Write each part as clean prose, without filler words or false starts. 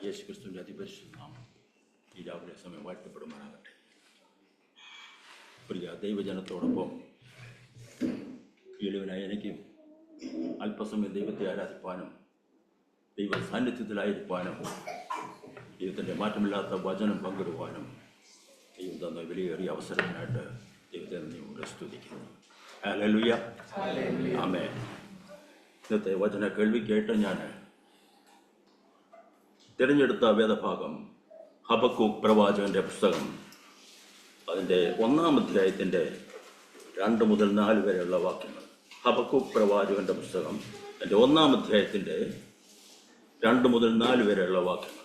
യേശു ക്രിസ്തുവിൻ്റെ അതിപരിശുദ്ധ നാമം ഈ രാവിലെ സമയം വാഴ്ത്തപ്പെടുമാറാകട്ടെ. പ്രിയ ദൈവജനത്തോടൊപ്പം എളിവനായ എനിക്കും അല്പസമയം ദൈവത്തെ ആരാധിപ്പാനും ദൈവ സാന്നിധ്യത്തിലായിരിക്കാനും ദൈവത്തിൻ്റെ മാറ്റമില്ലാത്ത വചനം പങ്കിടുവാനും ദൈവം തന്ന വിലയേറിയ അവസരത്തിനായിട്ട് ദൈവത്തെ നന്ദിയോടെ സ്തുതിക്കുന്നു. ഹല്ലേലൂയ, ആമേൻ. ഇന്നത്തെ വചന കേൾവിക്കായിട്ട് ഞാൻ തിരഞ്ഞെടുത്ത വേദഭാഗം ഹബക്കൂക്ക് പ്രവാചകൻ്റെ പുസ്തകം, അതിൻ്റെ 1-ാം അധ്യായത്തിൻ്റെ 2 മുതൽ 4 വരെയുള്ള വാക്യങ്ങൾ. ഹബക്കൂക്ക് പ്രവാചകൻ്റെ പുസ്തകം അതിൻ്റെ 1-ാം അധ്യായത്തിൻ്റെ 2 മുതൽ 4 വരെയുള്ള വാക്യങ്ങൾ.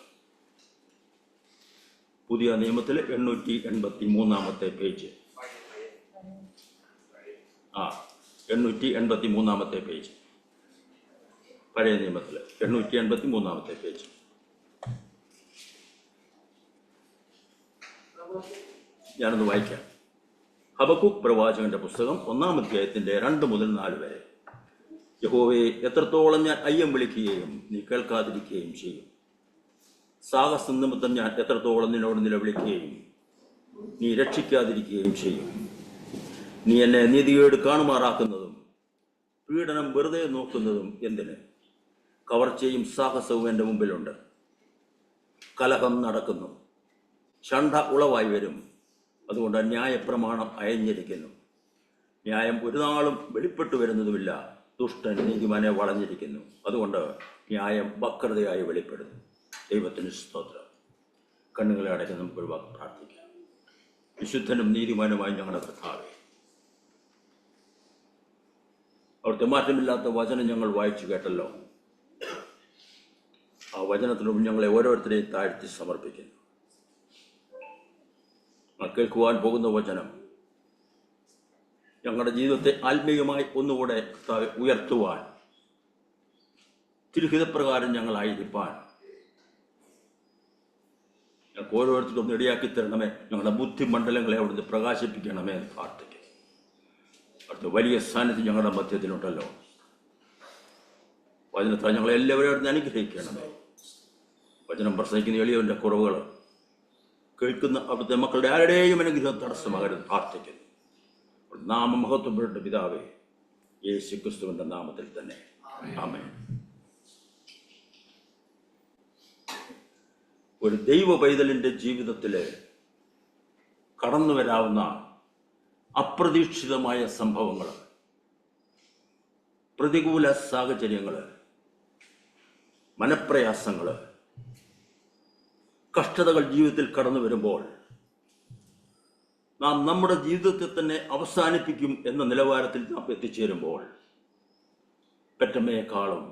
പുതിയ നിയമത്തിൽ 883-ാമത്തെ പേജ്. 883-ാമത്തെ പേജ്. പഴയ നിയമത്തിൽ 883-ാമത്തെ പേജ്. ഞാനൊന്ന് വായിക്കാം. ഹബക്കൂക്ക് പ്രവാചകന്റെ പുസ്തകം 1-ാം അധ്യായത്തിന്റെ 2 മുതൽ 4 വരെ. യഹോവേ, എത്രത്തോളം ഞാൻ അയ്യം വിളിക്കുകയും നീ കേൾക്കാതിരിക്കുകയും ചെയ്യും. സാഹസം നിമിത്തം ഞാൻ എത്രത്തോളം നിന്നോട് നിലവിളിക്കുകയും നീ രക്ഷിക്കാതിരിക്കുകയും ചെയ്യും. നീ എന്നെ നീതികേട് കാണുമാറാക്കുന്നതും പീഡനം വെറുതെ നോക്കുന്നതും എന്തിന്? കവർച്ചയും സാഹസവും എൻ്റെ മുമ്പിലുണ്ട്. കലഹം നടക്കുന്നു, ഷണ്ഡ ഉളവായി വരും. അതുകൊണ്ട് ന്യായപ്രമാണം അയഞ്ഞിരിക്കുന്നു. ന്യായം ഒരു നാളും വെളിപ്പെട്ടു വരുന്നതുമില്ല. ദുഷ്ടൻ നീതിമാനെ വളഞ്ഞിരിക്കുന്നു. അതുകൊണ്ട് ന്യായം വക്രതയായി വെളിപ്പെടുന്നു. ദൈവത്തിന് സ്തോത്രം. കണ്ണുകളെ അടയ്ക്ക് നമുക്ക് ഒരു വാക്ക് പ്രാർത്ഥിക്കാം. വിശുദ്ധനും നീതിമാനുമായി ഞങ്ങളുടെ കർത്താവേ, അവിടുത്തെ മാറ്റമില്ലാത്ത വചനം ഞങ്ങൾ വായിച്ചു കേട്ടല്ലോ. ആ വചനത്തിനും ഞങ്ങളെ ഓരോരുത്തരെയും താഴ്ത്തി സമർപ്പിക്കുന്നു. കേൾക്കുവാൻ പോകുന്ന വചനം ഞങ്ങളുടെ ജീവിതത്തെ ആത്മീയമായി ഒന്നുകൂടെ ഉയർത്തുവാൻ, തിരുഹിതപ്രകാരം ഞങ്ങളായിരിക്കാൻ ഞങ്ങൾക്ക് ഓരോരുത്തർക്കും ഇടയാക്കി തരണമേ. ഞങ്ങളുടെ ബുദ്ധിമണ്ഡലങ്ങളെ അവിടുന്ന് പ്രകാശിപ്പിക്കണമേ എന്ന് പ്രാർത്ഥിക്കുന്നു. അവിടുത്തെ വലിയ സാന്നിധ്യം ഞങ്ങളുടെ മധ്യത്തിലുണ്ടല്ലോ. വചനത്താൽ ഞങ്ങളെല്ലാവരും അവിടുന്ന് അനുഗ്രഹിക്കണമേ. വചനം പ്രസംഗിക്കുന്ന എളിയവൻ്റെ കുറവുകൾ കേൾക്കുന്ന അവിടുത്തെ മക്കളുടെ ആരുടെയും അനുഗ്രഹം തടസ്സമാകരുത് പ്രാർത്ഥിക്കുന്നു. നാമം മഹത്വപ്പെട്ട പിതാവേ, യേശു ക്രിസ്തുവിന്റെ നാമത്തിൽ തന്നെ, ആമേൻ. ഒരു ദൈവ പൈതലിന്റെ ജീവിതത്തിൽ കടന്നു വരാവുന്ന അപ്രതീക്ഷിതമായ സംഭവങ്ങൾ, പ്രതികൂല സാഹചര്യങ്ങൾ, മനപ്രയാസങ്ങൾ, കഷ്ടതകൾ ജീവിതത്തിൽ കടന്നു വരുമ്പോൾ നാം നമ്മുടെ ജീവിതത്തെ തന്നെ അവസാനിപ്പിക്കും എന്ന നിലവാരത്തിൽ നാം എത്തിച്ചേരുമ്പോൾ, പെറ്റമ്മയെക്കാളും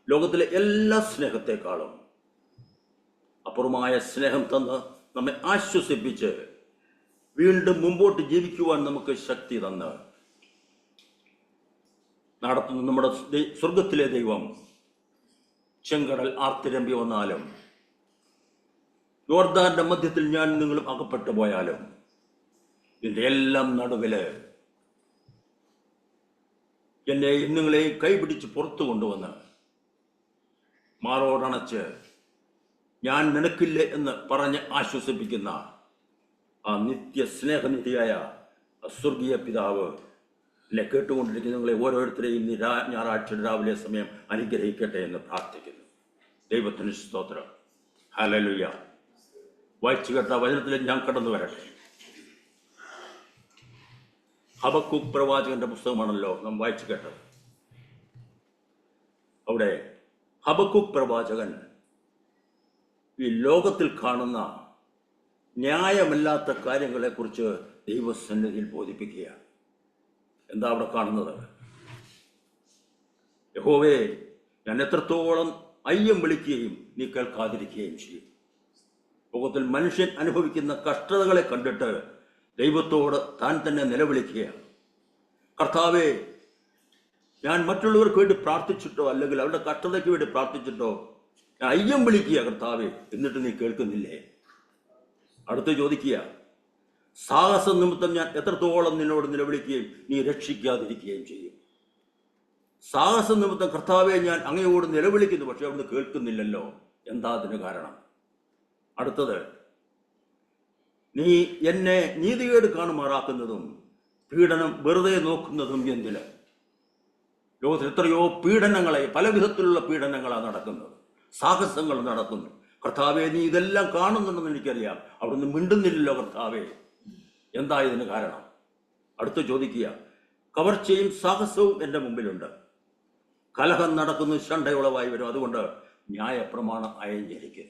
ലോകത്തിലെ എല്ലാ സ്നേഹത്തെക്കാളും അപൂർവമായ സ്നേഹം തന്ന് നമ്മെ ആശ്വസിപ്പിച്ച് വീണ്ടും മുമ്പോട്ട് ജീവിക്കുവാൻ നമുക്ക് ശക്തി തന്ന് നടത്തുന്ന നമ്മുടെ സ്വർഗത്തിലെ ദൈവം ചെങ്കടൽ ആർത്തിരമ്പി വന്നാലും, യോർദാന്റെ മധ്യത്തിൽ ഞാൻ നിങ്ങളും അകപ്പെട്ടു പോയാലും, ഇതിൻ്റെ എല്ലാം നടുവില് എന്നെയും നിങ്ങളെയും കൈപിടിച്ച് പുറത്തു കൊണ്ടുവന്ന് മാറോടണച്ച് ഞാൻ നിനക്കില്ലേ എന്ന് പറഞ്ഞ് ആശ്വസിപ്പിക്കുന്ന ആ നിത്യ സ്നേഹനിധിയായ സ്വർഗീയ പിതാവ് എന്നെ കേട്ടുകൊണ്ടിരിക്കുന്ന നിങ്ങളെ ഓരോരുത്തരെയും ഞായറാഴ്ച രാവിലെ സമയം അനുഗ്രഹിക്കട്ടെ എന്ന് പ്രാർത്ഥിക്കുന്നു. ദൈവത്തിന് സ്തോത്രം. ഹല്ലേലൂയ. വായിച്ചു കേട്ട വചനത്തിലേക്ക് ഞാൻ കടന്നു വരട്ടെ. ഹബക്കൂക്ക് പ്രവാചകന്റെ പുസ്തകമാണല്ലോ നാം വായിച്ചു കേട്ടത്. അവിടെ ഹബക്കൂക്ക് പ്രവാചകൻ ഈ ലോകത്തിൽ കാണുന്ന ന്യായമല്ലാത്ത കാര്യങ്ങളെക്കുറിച്ച് ദൈവസന്നിധിയിൽ ബോധിപ്പിക്കുകയാണ്. എന്താ അവിടെ കാണുന്നത്? യഹോവേ, ഞാൻ എത്രത്തോളം അയ്യം വിളിക്കുകയും നീ കേൾക്കാതിരിക്കുകയും ചെയ്യും. ലോകത്തിൽ മനുഷ്യൻ അനുഭവിക്കുന്ന കഷ്ടതകളെ കണ്ടിട്ട് ദൈവത്തോട് താൻ തന്നെ നിലവിളിക്കുകയാണ്. കർത്താവേ, ഞാൻ മറ്റുള്ളവർക്ക് വേണ്ടി പ്രാർത്ഥിച്ചിട്ടോ അല്ലെങ്കിൽ അവരുടെ കഷ്ടതയ്ക്ക് വേണ്ടി പ്രാർത്ഥിച്ചിട്ടോ ഞാൻ അയ്യം വിളിക്കുക കർത്താവേ, എന്നിട്ട് നീ കേൾക്കുന്നില്ലേ? അടുത്ത് ചോദിക്കുക, സാഹസ നിമിത്തം ഞാൻ എത്രത്തോളം നിന്നോട് നിലവിളിക്കുകയും നീ രക്ഷിക്കാതിരിക്കുകയും ചെയ്യും. സാഹസ നിമിത്തം കർത്താവെ ഞാൻ അങ്ങയോട് നിലവിളിക്കുന്നു, പക്ഷെ അവിടുന്ന് കേൾക്കുന്നില്ലല്ലോ. എന്താ അതിന് കാരണം? അടുത്തത്, നീ എന്നെ നീതികേട് കാണുമാറാക്കുന്നതും പീഡനം വെറുതെ നോക്കുന്നതും എന്തിന്? ലോകത്തിൽ എത്രയോ പീഡനങ്ങളെ, പല വിധത്തിലുള്ള പീഡനങ്ങളാണ് നടക്കുന്നത്, സാഹസങ്ങൾ നടക്കുന്നു. കർത്താവെ, നീ ഇതെല്ലാം കാണുന്നുണ്ടെന്ന് എനിക്കറിയാം, അവിടുന്ന് മിണ്ടുന്നില്ലല്ലോ കർത്താവെ, എന്താ ഇതിന് കാരണം? അടുത്ത് ചോദിക്കുക, കവർച്ചയും സാഹസവും എൻ്റെ മുമ്പിലുണ്ട്, കലഹം നടക്കുന്നു, ശണ്ടയുളവായി വരും, അതുകൊണ്ട് ന്യായപ്രമാണം അയഞ്ഞിരിക്കും.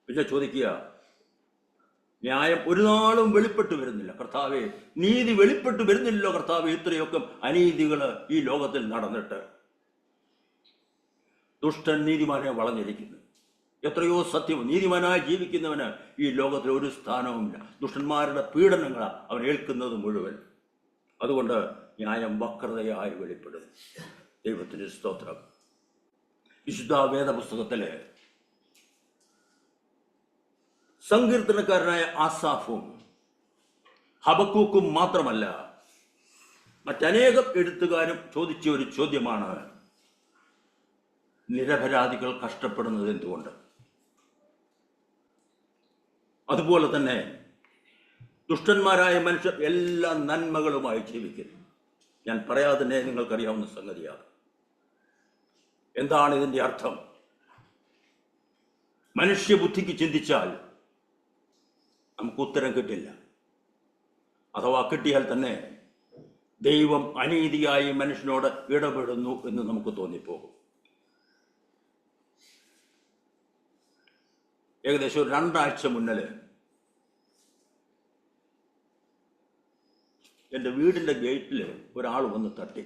പിന്നെ ചോദിക്കുക, ന്യായം ഒരു നാളും വെളിപ്പെട്ടു വരുന്നില്ല കർത്താവെ, നീതി വെളിപ്പെട്ടു വരുന്നില്ലല്ലോ കർത്താവെ, ഇത്രയൊക്കെ അനീതികൾ ഈ ലോകത്തിൽ നടന്നിട്ട്. ദുഷ്ടൻ നീതിമാനെ വളഞ്ഞിരിക്കുന്നു. എത്രയോ സത്യം, നീതിമാനായി ജീവിക്കുന്നവന് ഈ ലോകത്തിൽ ഒരു സ്ഥാനവുമില്ല. ദുഷ്ടന്മാരുടെ പീഡനങ്ങളാണ് അവൻ ഏൽക്കുന്നത് മുഴുവൻ. അതുകൊണ്ട് ന്യായം വക്രതയായി വെളിപ്പെടും. ദൈവത്തിന് സ്തോത്രം. വിശുദ്ധ വേദപുസ്തകത്തിലെ സങ്കീർത്തനക്കാരനായ ആസാഫും ഹബക്കൂക്കും മാത്രമല്ല, മറ്റനേകം എഴുത്തുകാരും ചോദിച്ച ഒരു ചോദ്യമാണ്, നിരപരാധികൾ കഷ്ടപ്പെടുന്നത് എന്തുകൊണ്ട്? അതുപോലെ തന്നെ ദുഷ്ടന്മാരായ മനുഷ്യർ എല്ലാ നന്മകളുമായി ജീവിക്കുന്നു. ഞാൻ പറയാതെ തന്നെ നിങ്ങൾക്കറിയാവുന്ന സംഗതിയാണ്. എന്താണ് ഇതിൻ്റെ അർത്ഥം? മനുഷ്യബുദ്ധിക്ക് ചിന്തിച്ചാൽ നമുക്ക് ഉത്തരം കിട്ടില്ല. അഥവാ കിട്ടിയാൽ തന്നെ ദൈവം അനീതിയായി മനുഷ്യനോട് ഇടപെടുന്നു എന്ന് നമുക്ക് തോന്നിപ്പോകും. ഏകദേശം ഒരു 2 ആഴ്ച മുന്നേ എൻ്റെ വീടിൻ്റെ ഗേറ്റിൽ ഒരാൾ വന്ന് തട്ടി.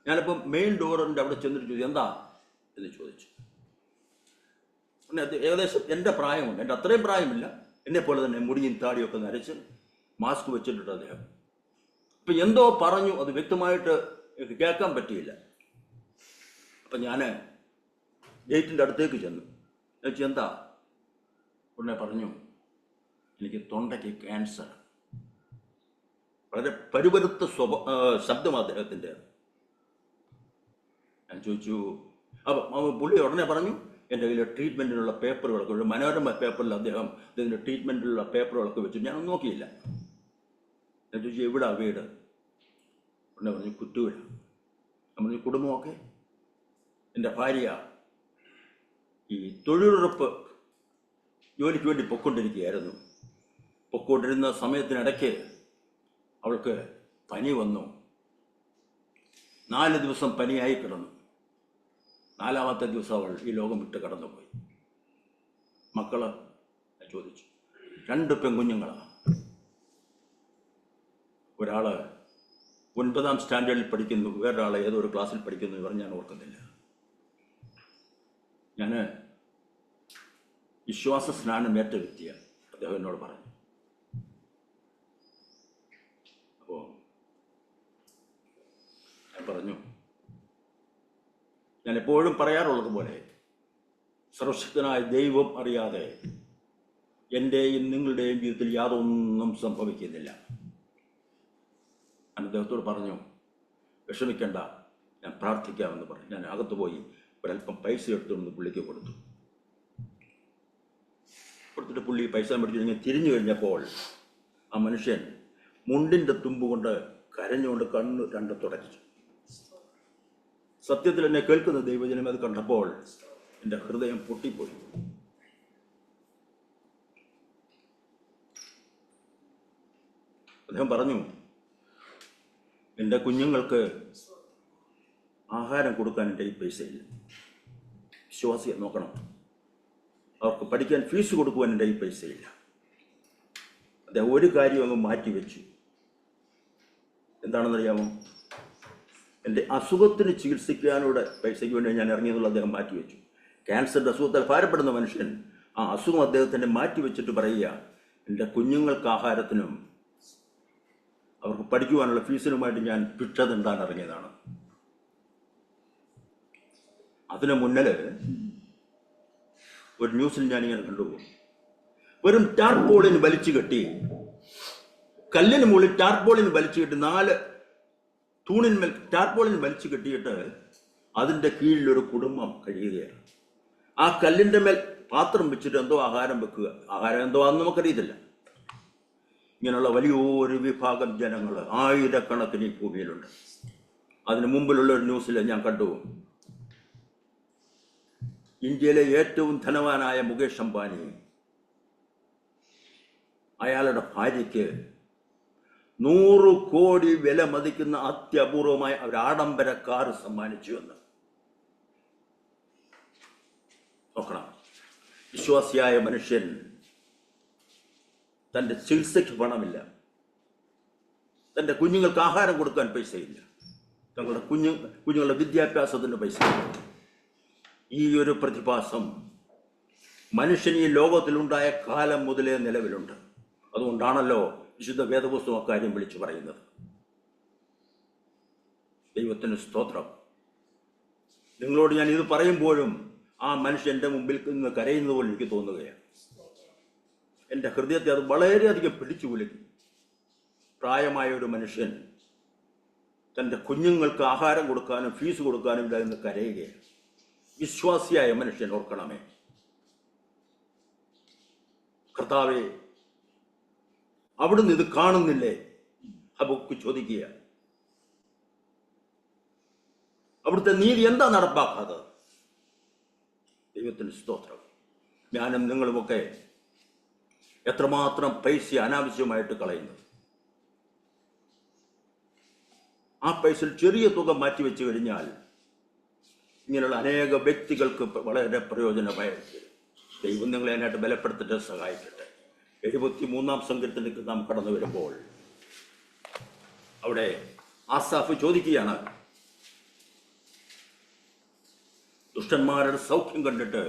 ഞാനിപ്പം മെയിൻ ഡോറിൻ്റെ അവിടെ ചെന്നിട്ട് ചോദിച്ചു, എന്താ എന്ന് ചോദിച്ചു. പിന്നെ ഏകദേശം എൻ്റെ പ്രായമുണ്ട്, എൻ്റെ അത്രയും പ്രായമില്ല, എന്നെ പോലെ തന്നെ മുടിയും താടിയൊക്കെ നരച്ച് മാസ്ക് വെച്ചിട്ടുണ്ട് അദ്ദേഹം. അപ്പം എന്തോ പറഞ്ഞു, അത് വ്യക്തമായിട്ട് കേൾക്കാൻ പറ്റിയില്ല. അപ്പം ഞാൻ ഗേറ്റിൻ്റെ അടുത്തേക്ക് ചെന്നു. ചോദിച്ചു, എന്താ? ഉടനെ പറഞ്ഞു, എനിക്ക് തൊണ്ടയ്ക്ക് ക്യാൻസർ. വളരെ പരുപരുത്ത ശബ്ദം അദ്ദേഹത്തിൻ്റെ. ഞാൻ ചോദിച്ചു, അപ്പം പുള്ളി ഉടനെ പറഞ്ഞു, എൻ്റെ കയ്യിൽ ട്രീറ്റ്മെൻറ്റിനുള്ള പേപ്പറുകളൊക്കെ, ഒരു മനോരമ പേപ്പറിൽ അദ്ദേഹം ഇതിൻ്റെ ട്രീറ്റ്മെൻറ്റിനുള്ള പേപ്പറുകളൊക്കെ വെച്ചു. ഞാനൊന്നും നോക്കിയില്ല. ഞാൻ ചോദിച്ചു, എവിടാ വീട്? ഉടനെ പറഞ്ഞു, കുറ്റൂര. ഞാൻ പറഞ്ഞു, കുടുംബമൊക്കെ? എൻ്റെ ഭാര്യ ഈ തൊഴിലുറപ്പ് ജോലിക്ക് വേണ്ടി പൊക്കൊണ്ടിരിക്കുകയായിരുന്നു. പൊക്കൊണ്ടിരുന്ന സമയത്തിനിടയ്ക്ക് അവൾക്ക് പനി വന്നു. 4 ദിവസം പനിയായി കിടന്നു. 4ാമത്തെ ദിവസം അവൾ ഈ ലോകം വിട്ട് കടന്നുപോയി. മക്കള്? ചോദിച്ചു. 2 പെൺകുഞ്ഞുങ്ങളാണ്. ഒരാള് 9ാം സ്റ്റാൻഡേർഡിൽ പഠിക്കുന്നു, വേറൊരാളെ ഏതോ ഒരു ക്ലാസ്സിൽ പഠിക്കുന്നു പറഞ്ഞ് ഞാൻ ഓർക്കുന്നില്ല. ഞാൻ വിശ്വാസ സ്നാനം ഏറ്റ വ്യക്തിയാണ്, അദ്ദേഹം എന്നോട് പറഞ്ഞു. അപ്പോൾ ഞാൻ പറഞ്ഞു, ഞാൻ എപ്പോഴും പറയാറുള്ളത് പോലെ സർവശക്തനായ ദൈവം അറിയാതെ എൻ്റെയും നിങ്ങളുടെയും ജീവിതത്തിൽ യാതൊന്നും സംഭവിക്കുന്നില്ല. ഞാൻ അദ്ദേഹത്തോട് പറഞ്ഞു, വിഷമിക്കേണ്ട, ഞാൻ പ്രാർത്ഥിക്കാമെന്ന് പറഞ്ഞു. ഞാൻ അകത്ത് പോയി ഒരല്പം പൈസ എടുത്തുകൊണ്ട് പുള്ളിക്ക് കൊടുത്തു. കൊടുത്തിട്ട് പുള്ളി പൈസ മേടിച്ചു കഴിഞ്ഞ് തിരിഞ്ഞു കഴിഞ്ഞപ്പോൾ ആ മനുഷ്യൻ മുണ്ടിൻ്റെ തുമ്പ് കൊണ്ട് കരഞ്ഞുകൊണ്ട് കണ്ണ് 2 തുടച്ചു. സത്യത്തിൽ എന്നെ കേൾക്കുന്ന ദൈവജനം അത് കണ്ടപ്പോൾ എൻ്റെ ഹൃദയം പൊട്ടിപ്പോയി. അദ്ദേഹം പറഞ്ഞു, എൻ്റെ കുഞ്ഞുങ്ങൾക്ക് ആഹാരം കൊടുക്കാൻ എൻ്റെ ഈ പൈസയില്ല. വിശ്വാസിയെ നോക്കണം, അവർക്ക് പഠിക്കാൻ ഫീസ് കൊടുക്കുവാൻ എൻ്റെ ഈ പൈസയില്ല. അദ്ദേഹം ഒരു കാര്യം അങ്ങ് മാറ്റിവെച്ചു. എന്താണെന്നറിയാമോ? എൻ്റെ അസുഖത്തിന് ചികിത്സിക്കാനുള്ള പൈസയ്ക്ക് വേണ്ടി ഞാൻ ഇറങ്ങിയെന്നുള്ള അദ്ദേഹം മാറ്റിവെച്ചു. ക്യാൻസറിൻ്റെ അസുഖത്താൽ ഭാരപ്പെടുന്ന മനുഷ്യൻ ആ അസുഖം അദ്ദേഹത്തിൻ്റെ മാറ്റിവെച്ചിട്ട് പറയുക, എൻ്റെ കുഞ്ഞുങ്ങൾക്ക് ആഹാരത്തിനും അവർക്ക് പഠിക്കുവാനുള്ള ഫീസിനുമായിട്ട് ഞാൻ ഭിക്ഷ തിണ്ടാൻ ഇറങ്ങിയതാണ്. അതിന് മുന്നിൽ ഒരു ന്യൂസിൽ ഞാനിങ്ങനെ കണ്ടുപോകും, വെറും ടാർപോളിന് വലിച്ചു കെട്ടി, കല്ലിന് മുകളിൽ ടാർപോളിന് വലിച്ചു കെട്ടി, 4 തൂണിന്മേൽ ടാർപോളിന് വലിച്ചു കെട്ടിയിട്ട് അതിൻ്റെ കീഴിലൊരു കുടുംബം കഴിയുകയാണ്. ആ കല്ലിൻ്റെ മേൽ പാത്രം വെച്ചിട്ട് എന്തോ ആഹാരം വെക്കുക. ആഹാരം എന്തോ ആണെന്ന് നമുക്കറിയത്തില്ല. ഇങ്ങനെയുള്ള വലിയൊരു വിഭാഗം ജനങ്ങൾ ആയിരക്കണക്കിന് ഈ ഭൂമിയിലുണ്ട്. അതിന് മുമ്പിലുള്ള ഒരു ന്യൂസിൽ ഞാൻ കണ്ടു, ഇന്ത്യയിലെ ഏറ്റവും ധനവാനായ മുകേഷ് അംബാനി അയാളുടെ ഭാര്യയ്ക്ക് 100 കോടി വില മതിക്കുന്ന അത്യപൂർവമായ ഒരു ആഡംബര കാർ സമ്മാനിച്ചു എന്ന്. നോക്കണം, വിശ്വാസിയായ മനുഷ്യൻ തൻ്റെ ചികിത്സയ്ക്ക് പണമില്ല, തൻ്റെ കുഞ്ഞുങ്ങൾക്ക് ആഹാരം കൊടുക്കാൻ പൈസയില്ല, തങ്ങളുടെ കുഞ്ഞുങ്ങളുടെ വിദ്യാഭ്യാസത്തിന് പൈസയില്ല. ഈ ഒരു പ്രതിഭാസം മനുഷ്യൻ ഈ ലോകത്തിലുണ്ടായ കാലം മുതലേ നിലവിലുണ്ട്. അതുകൊണ്ടാണല്ലോ വിശുദ്ധ വേദപുസ്തകം അക്കാര്യം വിളിച്ചു പറയുന്നത്. ദൈവത്തിന് സ്തോത്രം. നിങ്ങളോട് ഞാൻ ഇത് പറയുമ്പോഴും ആ മനുഷ്യൻ്റെ മുമ്പിൽ നിന്ന് കരയുന്നത് പോലെ എനിക്ക് തോന്നുകയാണ്. എൻ്റെ ഹൃദയത്തെ അത് വളരെയധികം പിടിച്ചു കുലുക്കി. പ്രായമായ ഒരു മനുഷ്യൻ തൻ്റെ കുഞ്ഞുങ്ങൾക്ക് ആഹാരം കൊടുക്കാനും ഫീസ് കൊടുക്കാനും ഇല്ല എന്ന് കരയുകയാണ്. വിശ്വാസിയായ മനുഷ്യൻ ഓർക്കണമേ, കർത്താവേ, അവിടുന്ന് ഇത് കാണുന്നില്ലേ? ഹബക്കൂക്ക് ചോദിക്കുക, അവിടുത്തെ നീതി എന്താ നടപ്പാക്കാത്തത്? ദൈവത്തിന് സ്തോത്രം. ഞാനും നിങ്ങളുമൊക്കെ എത്രമാത്രം പൈസ അനാവശ്യമായിട്ട് കളയുന്നത്. ആ പൈസയിൽ ചെറിയ തുക മാറ്റിവെച്ച് കഴിഞ്ഞാൽ ഇങ്ങനെയുള്ള അനേക വ്യക്തികൾക്ക് വളരെ പ്രയോജനമായിരിക്കും. ദൈവം നിങ്ങളെ അതിനായിട്ട് ബലപ്പെടുത്തിട്ട് സഹായിക്കട്ടെ. 73-ാം സങ്കീർത്തനത്തിലേക്ക് നാം കടന്നു വരുമ്പോൾ അവിടെ ആസാഫ് ചോദിക്കുകയാണ്, ദുഷ്ടന്മാരുടെ സൗഖ്യം കണ്ടിട്ട്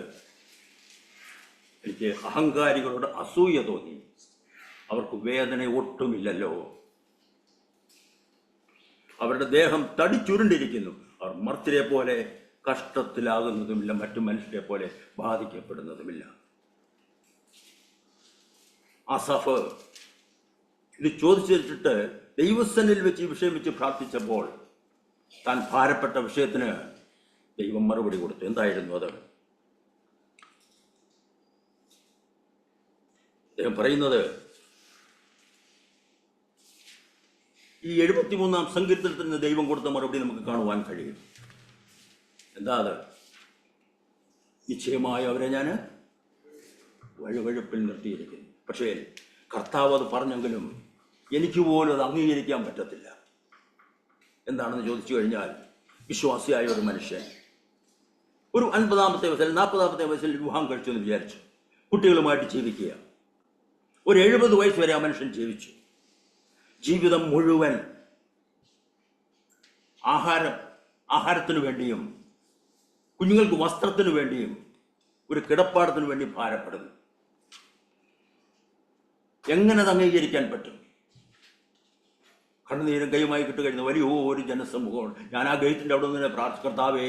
എനിക്ക് അഹങ്കാരികളോട് അസൂയ തോന്നി. അവർക്ക് വേദന ഒട്ടുമില്ലല്ലോ. അവരുടെ ദേഹം തടിച്ചുരുണ്ടിരിക്കുന്നു. അവർ മർത്യരെ പോലെ കഷ്ടത്തിലാകുന്നതുമില്ല, മറ്റു മനുഷ്യരെ പോലെ ബാധിക്കപ്പെടുന്നതുമില്ല. ആസാഫ് ഇത് ചോദിച്ചിട്ട് ദൈവസന്നിധിയിൽ വെച്ച് ഈ വിഷയം വെച്ച് പ്രാർത്ഥിച്ചപ്പോൾ താൻ ഭാരപ്പെട്ട വിഷയത്തിന് ദൈവം മറുപടി കൊടുത്തു. എന്തായിരുന്നു അത്? അദ്ദേഹം പറയുന്നത്, ഈ 73-ാം സങ്കീർത്തനത്തിൽ നിന്ന് ദൈവം കൊടുത്ത മറുപടി നമുക്ക് കാണുവാൻ കഴിയും. എന്താ അത്? നിശ്ചയമായി അവരെ ഞാൻ വഴുവഴുപ്പിൽ നിർത്തിയിരിക്കുന്നു. പക്ഷേ കർത്താവ് അത് പറഞ്ഞെങ്കിലും എനിക്ക് പോലും അത് അംഗീകരിക്കാൻ പറ്റത്തില്ല. എന്താണെന്ന് ചോദിച്ചു കഴിഞ്ഞാൽ, വിശ്വാസിയായ ഒരു മനുഷ്യൻ ഒരു 50-ാമത്തെ വയസ്സിൽ 40-ാമത്തെ വയസ്സിൽ വിവാഹം കഴിച്ചു എന്ന് വിചാരിച്ചു, കുട്ടികളുമായിട്ട് ജീവിക്കുക. ഒരു 70 വയസ്സ് വരെ ആ മനുഷ്യൻ ജീവിച്ചു. ജീവിതം മുഴുവൻ ആഹാരത്തിനു വേണ്ടിയും കുഞ്ഞുങ്ങൾക്ക് വസ്ത്രത്തിനു വേണ്ടിയും ഒരു കിടപ്പാടത്തിനു വേണ്ടി ഭാരപ്പെടുന്നു. എങ്ങനെ അത് അംഗീകരിക്കാൻ പറ്റും? കണ്ണുനീരും കൈയുമായി കിട്ടുകഴിഞ്ഞ വലിയൊരു ജനസമൂഹമാണ്. ഞാൻ ആ ഗേറ്റിൻ്റെ അവിടെ നിന്ന് കർത്താവേ,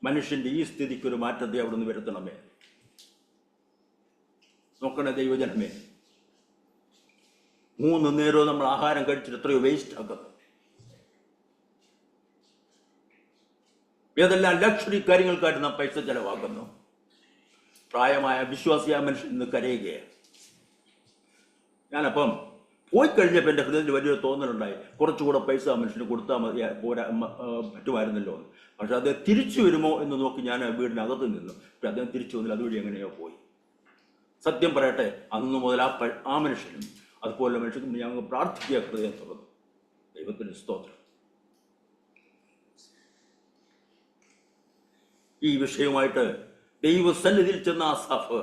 മനുഷ്യന്റെ ഈ സ്ഥിതിക്കൊരു മാറ്റത്തെ അവിടെ നിന്ന് വരുത്തണമേ. നോക്കണേ ദൈവജനമേ, 3 നേരവും നമ്മൾ ആഹാരം കഴിച്ചിട്ട് എത്രയോ വേസ്റ്റ് ആക്കുന്നു. ഏതെല്ലാം ലക്ഷറി കാര്യങ്ങൾക്കായിട്ട് നാം പൈസ ചെലവാക്കുന്നു. പ്രായമായ വിശ്വാസിയായ മനുഷ്യൻ ഇന്ന് കരയുകയാണ്. ഞാനപ്പം പോയി കഴിഞ്ഞപ്പോൾ എൻ്റെ ഹൃദയത്തിൽ വലിയൊരു തോന്നലുണ്ടായി, കുറച്ചുകൂടെ പൈസ മനുഷ്യന് കൊടുത്താൽ മതി പറ്റുമായിരുന്നല്ലോ എന്ന്. പക്ഷെ അദ്ദേഹം തിരിച്ചു വരുമോ എന്ന് നോക്കി ഞാൻ വീടിനകത്ത് നിന്നു. പക്ഷെ അദ്ദേഹം തിരിച്ചു വന്നില്ല, അതുവഴി എങ്ങനെയോ പോയി. സത്യം പറയട്ടെ, അന്ന് മുതൽ ആ മനുഷ്യനും അതുപോലെ മനുഷ്യനും ഞങ്ങൾ പ്രാർത്ഥിക്കുക, ഹൃദയം തുറന്നു. ദൈവത്തിന് സ്തോത്രം. ഈ വിഷയവുമായിട്ട് ദൈവസന്നിധിയിൽ ചെന്ന ആസാഫ്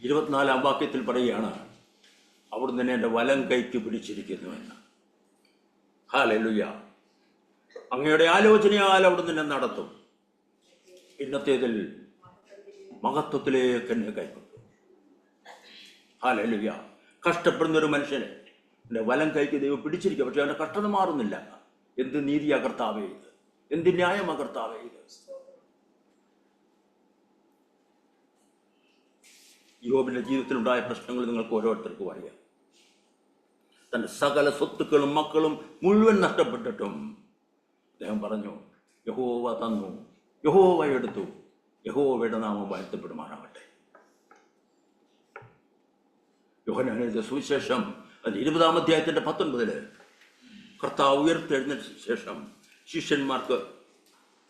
24-ാം വാക്യത്തിൽ പറയുകയാണ്, അവിടുന്ന് തന്നെ എൻ്റെ വലം കൈക്ക് പിടിച്ചിരിക്കുന്നുവെന്ന്. ഹല്ലേലൂയ. അങ്ങയുടെ ആലോചനയാൽ അവിടുന്ന് എന്നെ നടത്തും. ഇന്നത്തേതിൽ മഹത്വത്തിലേക്ക് എന്നെ കൈക്കൊണ്ടു. ഹല്ലേലൂയ. കഷ്ടപ്പെടുന്നൊരു മനുഷ്യനെ എൻ്റെ വലം കൈക്ക് ദൈവം പിടിച്ചിരിക്കുക. പക്ഷെ അവൻ്റെ കഷ്ടത മാറുന്നില്ല. എന്ത് നീതിയാ കർത്താവേ ഇത്, എന്ത് ന്യായമാ കർത്താവേ ഇത്. യോബിന്റെ ജീവിതത്തിലുണ്ടായ പ്രശ്നങ്ങൾ നിങ്ങൾക്ക് ഓരോരുത്തർക്കും അറിയാം. തൻ്റെ സകല സ്വത്തുക്കളും മക്കളും മുഴുവൻ നഷ്ടപ്പെട്ടിട്ടും അദ്ദേഹം പറഞ്ഞു, യഹോവ തന്നു, യഹോവ എടുത്തു, യഹോവയുടെ നാമം വാഴ്ത്തപ്പെടുമാറാകട്ടെ. യോഹന്നാൻ എഴുതിയ സുവിശേഷം 20-ാം അധ്യായത്തിൻ്റെ 19 കർത്താവ് ഉയർത്തെഴുന്നതിന് ശേഷം ശിഷ്യന്മാർക്ക്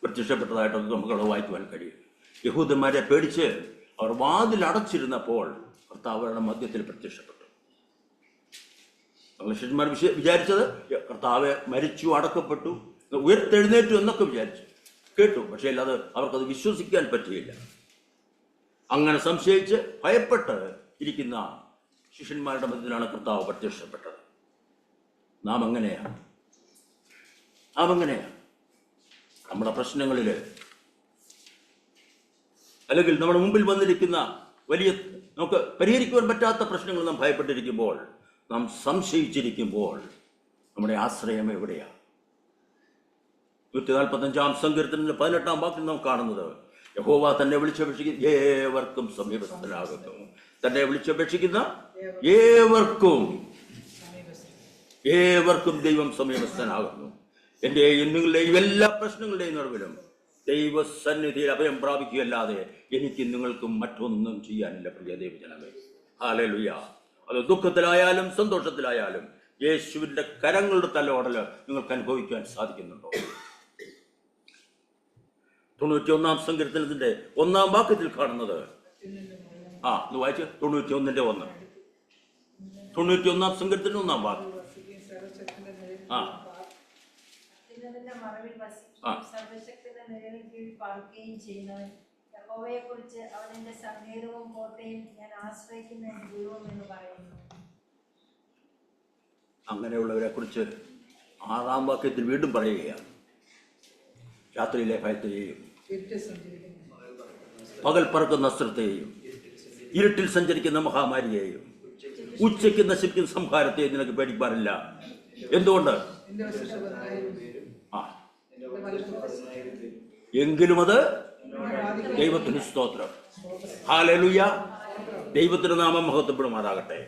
പ്രത്യക്ഷപ്പെട്ടതായിട്ടൊക്കെ നമുക്കവിടെ വായിക്കുവാൻ കഴിയും. യഹൂദന്മാരെ പേടിച്ച് അവർ വാതിലടച്ചിരുന്നപ്പോൾ കർത്താവ് അവരുടെ മധ്യത്തിൽ പ്രത്യക്ഷപ്പെട്ടു. നമ്മൾ ശിഷ്യന്മാർ വിചാരിച്ചത് കർത്താവ് മരിച്ചു, അടക്കപ്പെട്ടു, ഉയർത്തെഴുന്നേറ്റു എന്നൊക്കെ വിചാരിച്ചു, കേട്ടു. പക്ഷേ അല്ലാതെ അവർക്കത് വിശ്വസിക്കാൻ പറ്റിയില്ല. അങ്ങനെ സംശയിച്ച് ഭയപ്പെട്ട് ഇരിക്കുന്ന ശിഷ്യന്മാരുടെ മധ്യത്തിലാണ് കർത്താവ് പ്രത്യക്ഷപ്പെട്ടത്. നാം എങ്ങനെയാണ് നമ്മുടെ പ്രശ്നങ്ങളിൽ, അല്ലെങ്കിൽ നമ്മുടെ മുമ്പിൽ വന്നിരിക്കുന്ന വലിയ നമുക്ക് പരിഹരിക്കുവാൻ പറ്റാത്ത പ്രശ്നങ്ങൾ നാം ഭയപ്പെട്ടിരിക്കുമ്പോൾ, നാം സംശയിച്ചിരിക്കുമ്പോൾ നമ്മുടെ ആശ്രയം എവിടെയാണ്? 145-ാം സങ്കീർത്തനത്തിന്റെ 18-ാം വാക്കിൽ നാം കാണുന്നത്, യഹോവ തന്നെ വിളിച്ചപേക്ഷിക്കുന്ന ഏവർക്കും സമീപസ്ഥനാകുന്നു. തന്നെ വിളിച്ചപേക്ഷിക്കുന്ന ഏവർക്കും ദൈവം സമീപസ്ഥനാകുന്നു. എൻ്റെയും നിങ്ങളുടെയും എല്ലാ പ്രശ്നങ്ങളുടെയും നടുവിലും ദൈവസന്നിധിയിൽ അഭയം പ്രാപിക്കുകയല്ലാതെ എനിക്ക് നിങ്ങൾക്കും മറ്റൊന്നും ചെയ്യാനില്ല. പ്രിയ ദൈവജനമേ, ഹല്ലേലൂയ. അത് ദുഃഖത്തിലായാലും സന്തോഷത്തിലായാലും യേശുവിൻ്റെ കരങ്ങളുടെ തലോടൽ നിങ്ങൾക്ക് അനുഭവിക്കാൻ സാധിക്കുന്നുണ്ടോ? 91-ാം സങ്കീർത്തനത്തിന്റെ 1-ാം വാക്യത്തിൽ കാണുന്നത്, ഇത് വായിച്ച് 91-ന്റെ 1, 91-ാം സങ്കീർത്തനം 1-ാം വാക്യം. അങ്ങനെയുള്ളവരെ കുറിച്ച് 6-ാം വാക്യത്തിൽ വീണ്ടും പറയുകയാണ്, രാത്രിയിലെ ഭയത്തെയും പകൽ പറക്കുന്ന അസ്ത്രത്തെയും ഇരുട്ടിൽ സഞ്ചരിക്കുന്ന മഹാമാരിയെയും ഉച്ചയ്ക്ക് നശിപ്പിക്കുന്ന സംഹാരത്തെയും നിനക്ക് പേടിപ്പാറില്ല. എന്തുകൊണ്ട്? എങ്കിലും അത് ദൈവത്തിന് സ്തോത്രം. ഹല്ലേലൂയ. ദൈവത്തിന്റെ നാമം മഹത്വപ്പെടുമാറാകട്ടെ.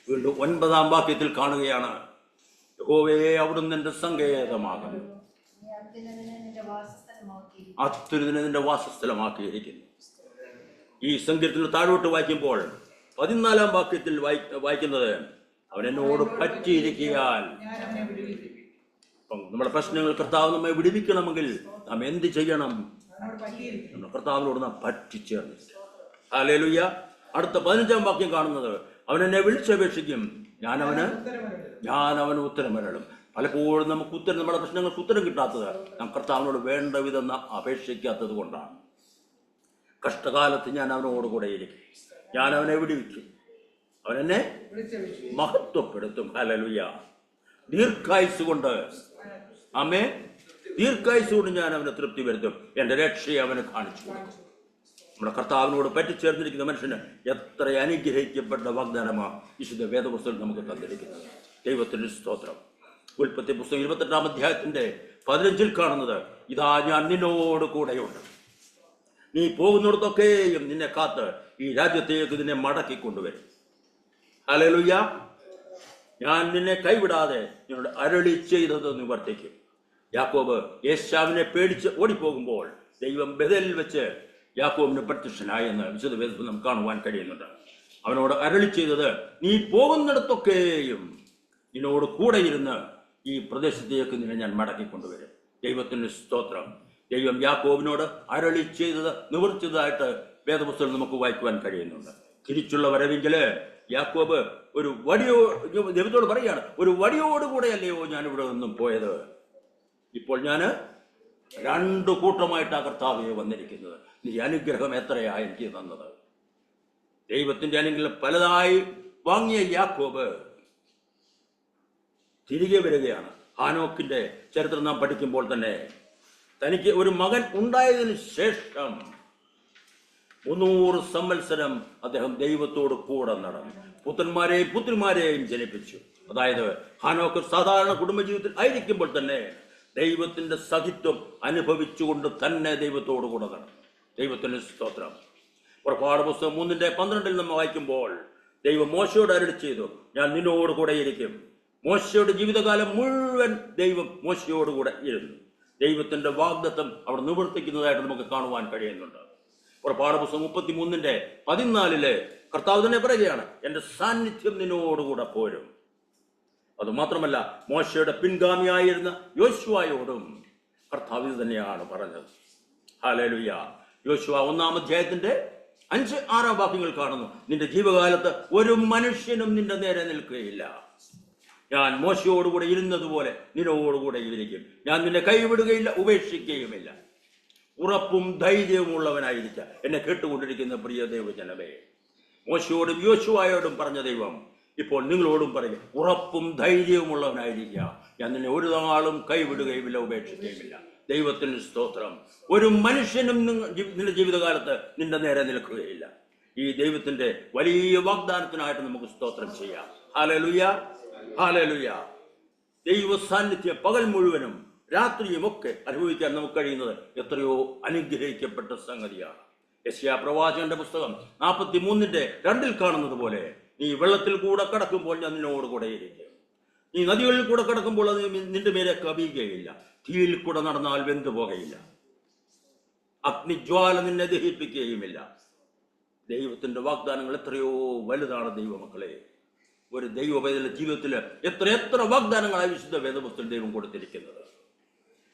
വീണ്ടും 9-ാം വാക്യത്തിൽ കാണുകയാണ്, യഹോവേ അവിടുന്ന് എന്റെ സങ്കേതമാകുന്നു, അത്യുന്നതനെ നിന്റെ വാസസ്ഥലമാക്കിയിരിക്കുന്നു. ഈ സങ്കീർത്തനത്തിൽ താഴോട്ട് വായിക്കുമ്പോൾ 14-ാം വാക്യത്തിൽ വായിക്കുന്നത്, അവൻ എന്നോട് പറ്റിയിരിക്കാൻ. നമ്മുടെ പ്രശ്നങ്ങൾ കർത്താവ് നമ്മെ വിടുവിക്കണമെങ്കിൽ നാം എന്ത് ചെയ്യണം? കർത്താവിനോട് നാം പറ്റിച്ചേർന്നു. ഹല്ലേലൂയ. അടുത്ത 15-ാം വാക്യം കാണുന്നത്, അവൻ എന്നെ വിളിച്ചപേക്ഷിക്കും, ഞാൻ അവന് ഉത്തരമരളും. പലപ്പോഴും നമ്മുടെ പ്രശ്നങ്ങൾക്ക് ഉത്തരം കിട്ടാത്തത് നാം കർത്താവിനോട് വേണ്ട വിധം അപേക്ഷിക്കാത്തത് കൊണ്ടാണ്. കഷ്ടകാലത്ത് ഞാൻ അവനോട് കൂടെ ഇരിക്കും, ഞാൻ അവനെ വിടുവിക്കും, അവൻ എന്നെ മഹത്വപ്പെടുത്തും. ഹല്ലേലൂയ. ദീർഘായുസ് കൊണ്ട് ഞാൻ അവനെ തൃപ്തി വരുത്തും, എന്റെ രക്ഷയെ അവന് കാണിച്ചു കൊടുക്കും. നമ്മുടെ കർത്താവിനോട് പറ്റിച്ചേർന്നിരിക്കുന്ന മനുഷ്യന് എത്ര അനുഗ്രഹിക്കപ്പെട്ട വാഗ്ദാനമാണ് വിശുദ്ധ വേദപുസ്തകം നമുക്ക് തന്നിരിക്കുന്നത്. ദൈവത്തിന് സ്തോത്രം. ഉൽപ്പത്തി പുസ്തകം 28-ാം അധ്യായത്തിന്റെ 15-ൽ കാണുന്നത്, ഇതാ ഞാൻ നിന്നോട് കൂടെയുണ്ട്, നീ പോകുന്നിടത്തൊക്കെയും നിന്നെ കാത്ത് ഈ രാജ്യത്തേക്ക് നിന്നെ മടക്കിക്കൊണ്ടുവരും. ഹല്ലേലൂയ. ഞാൻ നിന്നെ കൈവിടാതെ നിന്നോട് അരുളി ചെയ്തത് നിവർത്തിക്കും. യാക്കോബ് ഏശാവിനെ പേടിച്ച് ഓടിപ്പോകുമ്പോൾ ദൈവം ബേഥേലിൽ വെച്ച് യാക്കോബിന് പ്രത്യക്ഷനായെന്ന് വിശുദ്ധ വേദത്തിൽ നമുക്ക് കാണുവാൻ കഴിയുന്നുണ്ട്. അവനോട് അരുളി ചെയ്തത്, നീ പോകുന്നിടത്തൊക്കെയും നിന്നോട് കൂടെ ഇരുന്ന് ഈ പ്രദേശത്തേക്ക് നിന്നെ ഞാൻ മടക്കിക്കൊണ്ടുവരും. ദൈവത്തിന് സ്തോത്രം. ദൈവം യാക്കോബിനോട് അരുളി ചെയ്തത് നിവർത്തിച്ചതായിട്ട് വേദപുസ്തകം നമുക്ക് വായിക്കുവാൻ കഴിയുന്നുണ്ട്. തിരിച്ചുള്ള വരവെങ്കില് യാക്കോബ് ഒരു ദൈവത്തോട് പറയുകയാണ്, ഒരു വടിയോടുകൂടെ അല്ലയോ ഞാൻ ഇവിടെ നിന്നും പോയത്, ഇപ്പോൾ ഞാൻ 2 കൂട്ടമായിട്ട് ആ കർത്താവെ വന്നിരിക്കുന്നത്. നീ അനുഗ്രഹം എത്രയാ എനിക്ക് തന്നത്. ദൈവത്തിന്റെ അനുഗ്രഹം പലതായി വാങ്ങിയ യാക്കോബ് തിരികെ വരികയാണ്. ഹാനോക്കിന്റെ ചരിത്രം നാം പഠിക്കുമ്പോൾ തന്നെ തനിക്ക് ഒരു മകൻ ഉണ്ടായതിനു ശേഷം 300 സംവത്സരം അദ്ദേഹം ദൈവത്തോട് കൂടെ നടന്നു. പുത്രന്മാരെയും പുത്രിമാരെയും ജനിപ്പിച്ചു. അതായത് ഹാനോക്ക് സാധാരണ കുടുംബജീവിതത്തിൽ ആയിരിക്കുമ്പോൾ തന്നെ ദൈവത്തിന്റെ സഹിത്വം അനുഭവിച്ചുകൊണ്ട് തന്നെ ദൈവത്തോടു കൂടെ നടന്നു. ദൈവത്തിന് സ്തോത്രം. പുറപ്പാട് പുസ്തകം 3-ന്റെ 12-ൽ നമ്മൾ വായിക്കുമ്പോൾ ദൈവം മോശയോട് അരുളി ചെയ്തു, ഞാൻ നിന്നോട് കൂടെ ഇരിക്കും, മോശയുടെ ജീവിതകാലം മുഴുവൻ ദൈവം മോശയോടുകൂടെ ഇരുന്നു. ദൈവത്തിന്റെ വാഗ്ദത്തം അവിടെ നിവർത്തിക്കുന്നതായിട്ട് നമുക്ക് കാണുവാൻ കഴിയുന്നുണ്ട്. പുറപ്പാട് പുസ്തകം 33:14 കർത്താവ് തന്നെ പറയുകയാണ്, എൻ്റെ സാന്നിധ്യം നിന്നോടുകൂടെ പോരും. അതുമാത്രമല്ല, മോശയുടെ പിൻഗാമിയായിരുന്ന യോശുവയോടും കർത്താവ് ഇത് തന്നെയാണ് പറഞ്ഞത്. ഹല്ലേലൂയ. യോശുവ 1-ാം വാക്യങ്ങൾ കാണുന്നു, നിന്റെ ജീവകാലത്ത് ഒരു മനുഷ്യനും നിന്റെ നേരെ നിൽക്കുകയില്ല. ഞാൻ മോശയോടുകൂടെ ഇരുന്നതുപോലെ നിന്നോടുകൂടെ ഇരിക്കും. ഞാൻ നിന്നെ കൈവിടുകയില്ല, ഉപേക്ഷിക്കുകയുമില്ല. ഉറപ്പും ധൈര്യവും ഉള്ളവനായിരിക്കുക. എന്നെ കേട്ടുകൊണ്ടിരിക്കുന്ന പ്രിയ ദൈവജനമേ, മോശയോടും യോശുവയോടും പറഞ്ഞ ദൈവം ഇപ്പോൾ നിങ്ങളോടും പറയും, ഉറപ്പും ധൈര്യവും ഉള്ളവനായിരിക്കുക. ഞാൻ നിന്നെ ഒരു നാളും കൈവിടുകയുമില്ല, ഉപേക്ഷിക്കുകയുമില്ല. ദൈവത്തിന് സ്തോത്രം. ഒരു മനുഷ്യനും നിന്റെ ജീവിതകാലത്ത് നിന്റെ നേരെ നിൽക്കുകയില്ല. ഈ ദൈവത്തിന്റെ വലിയ വാഗ്ദാനത്തിനായിട്ട് നമുക്ക് സ്തോത്രം ചെയ്യാം. Hallelujah, hallelujah. ദൈവ സാന്നിധ്യം പകൽ മുഴുവനും രാത്രിയും ഒക്കെ അനുഭവിക്കാൻ നമുക്ക് കഴിയുന്നത് എത്രയോ അനുഗ്രഹിക്കപ്പെട്ട സംഗതിയാണ്. യെശയ്യാ പ്രവാചകന്റെ പുസ്തകം 43:2 കാണുന്നത് പോലെ, നീ വെള്ളത്തിൽ കൂടെ കടക്കുമ്പോൾ ഞാൻ നിന്നോട് കൂടെ ഇരിക്കും. നീ നദികളിൽ കൂടെ കടക്കുമ്പോൾ അത് നിന്റെ മേലെ കവിയുകയില്ല. തീയിൽ കൂടെ നടന്നാൽ വെന്തു പോകയില്ല. അഗ്നിജ്വാല നിന്നെ ദഹിപ്പിക്കുകയുമില്ല. ദൈവത്തിന്റെ വാഗ്ദാനങ്ങൾ എത്രയോ വലുതാണ് ദൈവമക്കളെ. ഒരു ദൈവ പൈതലിന്റെ ജീവിതത്തിൽ എത്ര വാഗ്ദാനങ്ങളായി വിശുദ്ധ വേദപുസ്തകത്തിൽ ദൈവം കൊടുത്തിരിക്കുന്നത്.